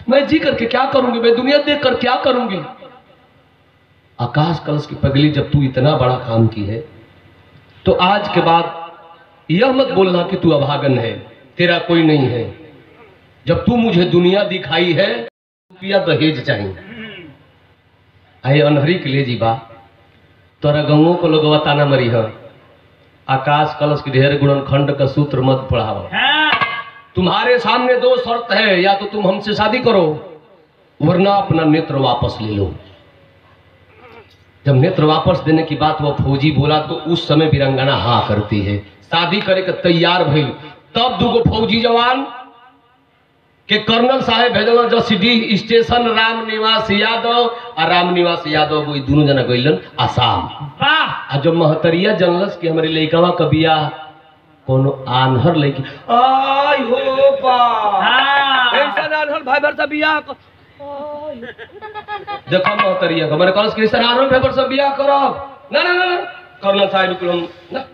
मैं जी करके क्या करूंगी, मैं दुनिया देख कर क्या करूंगी। आकाश कलश की पगली, जब तू इतना बड़ा काम की है तो आज के बाद यह मत बोलना कि तू अभागन है, तेरा कोई नहीं है। जब तू मुझे दुनिया दिखाई है, रुपया दहेज चाहिए। आए अनहरी के लिए जीवा तोरा गाँवों को लोग ताना मरी है। आकाश कलश की ढेर गुणनखंड का सूत्र मत पढ़ाओ। तुम्हारे सामने 2 शर्त है, या तो तुम हमसे शादी करो वरना अपना नेत्र वापस ले लो। जब नेत्र वापस देने की बात वह फौजी बोला तो उस समय वीरांगना हाँ करती है, शादी करे के तैयार भई। तब 2 फौजी जवान के कर्नल साहब भेजल जसीडीह स्टेशन राम निवास यादव और राम निवास यादव वो दोनों जना गईलन आसाम। आ जब महतरिया जनलस की हमारे लड़कवा का बियाह कोनो आन्हर लड़की आई हो बा, ऐसा आन्हर भाई भरता बियाह देखो मोहतरिया को मैंने कॉलेज के सराहना पेपर सब बिया करो ना ना ना करना साहब को ना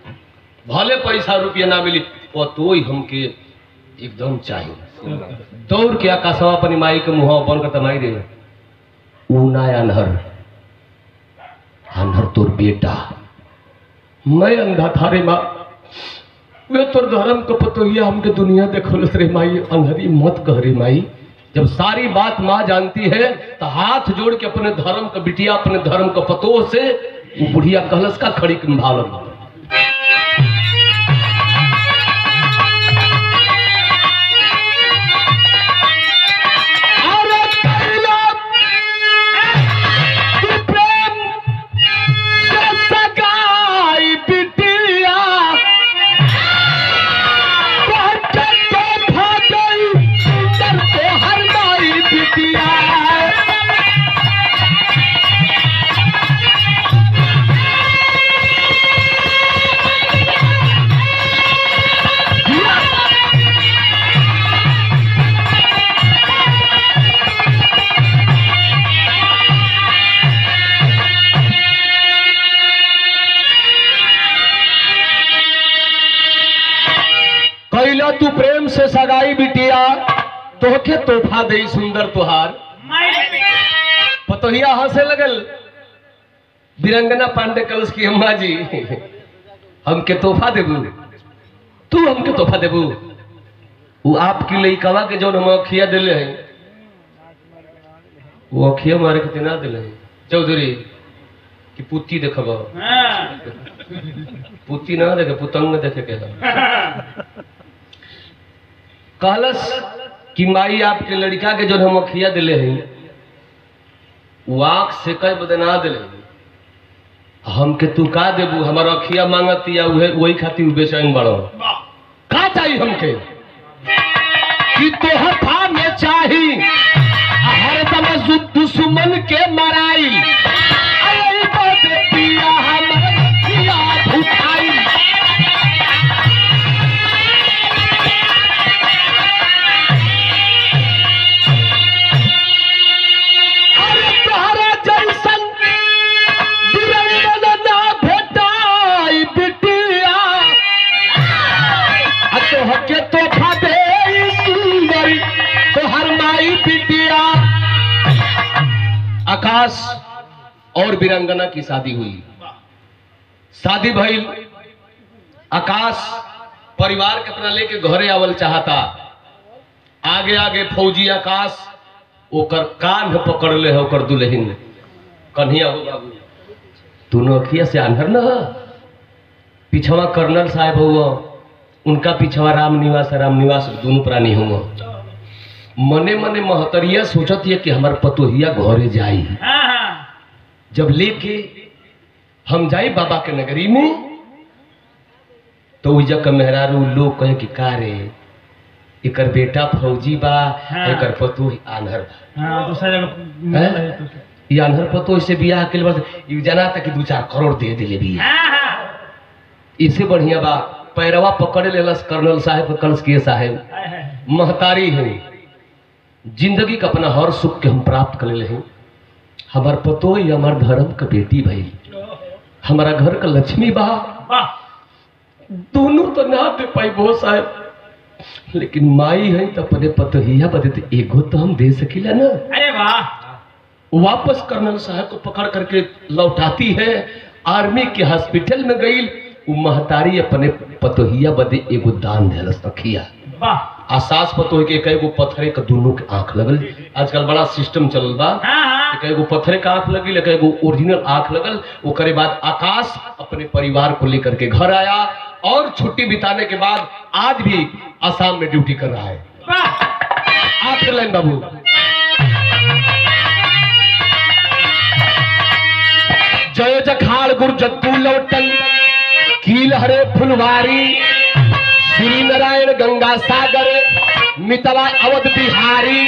भले पैसा रुपया ना मिली वो तो ही हमके एकदम चाहिए दौड़ के आकाशवा अपनी माई के मुँह बन कर तमाई दे ऊना अनहर अनहर तोर बेटा मैं अंधा था रे माँ वे तोर धर्म को पतोहिया हमके दुनिया देखल रे माई अनहरी मत कह रे माई जब सारी बात माँ जानती है तो हाथ जोड़ के अपने धर्म का बिटिया अपने धर्म का पतोह से वो बुढ़िया कलश का खड़ी भाव तू प्रेम से सगाई बिटिया तोहके तोहफा दे सुंदर तुहार पतोहिया हंसे लगल वीरंगना पांडे कलश की अम्मा जी हमके तोहफा देबू तू हमके तोहफा देबू वो आपकी लइकवा के जो हम अखिया दिले हैं वो अखिया मारे के ना दिले हैं चौधरी कि पुत्ती देखब पुत्ती ना देखे पुतंग देखे के कहलस कि माई आपके लड़का के जो हम अखिया दिले हैं वो आँख से कई बदना दिले हमके तू का देबू हमारा अखिया मांगती या वही खातिर बेचैन बड़ो का चाहिए हमके कि तोहफा में चाही हरदम दुश्मन के मराई आकाश और वीरंगना की शादी हुई शादी भइल आकाश परिवार के अपना लेके घरे आवल चाहता आगे आगे फौजी आकाश ओकर कान पकड़ ले है ओकर दुल्हन कन्हैया हो बाबू दोनों अखिया से आंधर न पिछवा कर्नल साहब हुआ उनका पिछवा राम निवास दोनों प्राणी हुआ मने मने महतरिया सोचत है कि हमार पतोहिया घरे जाई जब लेके हम जाई बाबा के नगरी में तो उजा का मेहरारू लोग कहे कि का रे एकर बेटा फौजी बा एकर पतोह आन्हर बा ये आन्हर पतोह से बियाह के लिए जाना था कि 2-4 करोड़ दे दिले बिया इससे बढ़िया बा पैरवा पकड़े लेलस कर्नल साहब कलश के साहब महतारी है जिंदगी का अपना हर सुख के हम प्राप्त कर ले हैं हमार पतो ही हमार धर्म का बेटी भाई हमारा घर का लक्ष्मी बा दोनों तो ना दे पाई बहुत साहब लेकिन माई है तो अपने पतोहिया बदे तो एगो तो हम दे सकीला ना अरे वाह वापस कर्नल साहब को पकड़ करके लौटाती है आर्मी के हॉस्पिटल में गई वो महतारी अपने पतोहिया बदे एगो दान देलस रखिया आसास पतोह के कई पत्थरे का दोनों के आंख लगल आजकल बड़ा सिस्टम चलल बा कई पत्थरे का आंख लगी कई ओरिजिनल आंख लगल ओकरे बाद आकाश अपने परिवार को लेकर के घर आया और छुट्टी बिताने के बाद आज भी आसाम में ड्यूटी कर रहा है आखिर लाइन बाबू जय जखाड़ गुर जद्दू लौटन कील हरे फुलवारी श्री नारायण गंगा सागर मितवा अवध बिहारी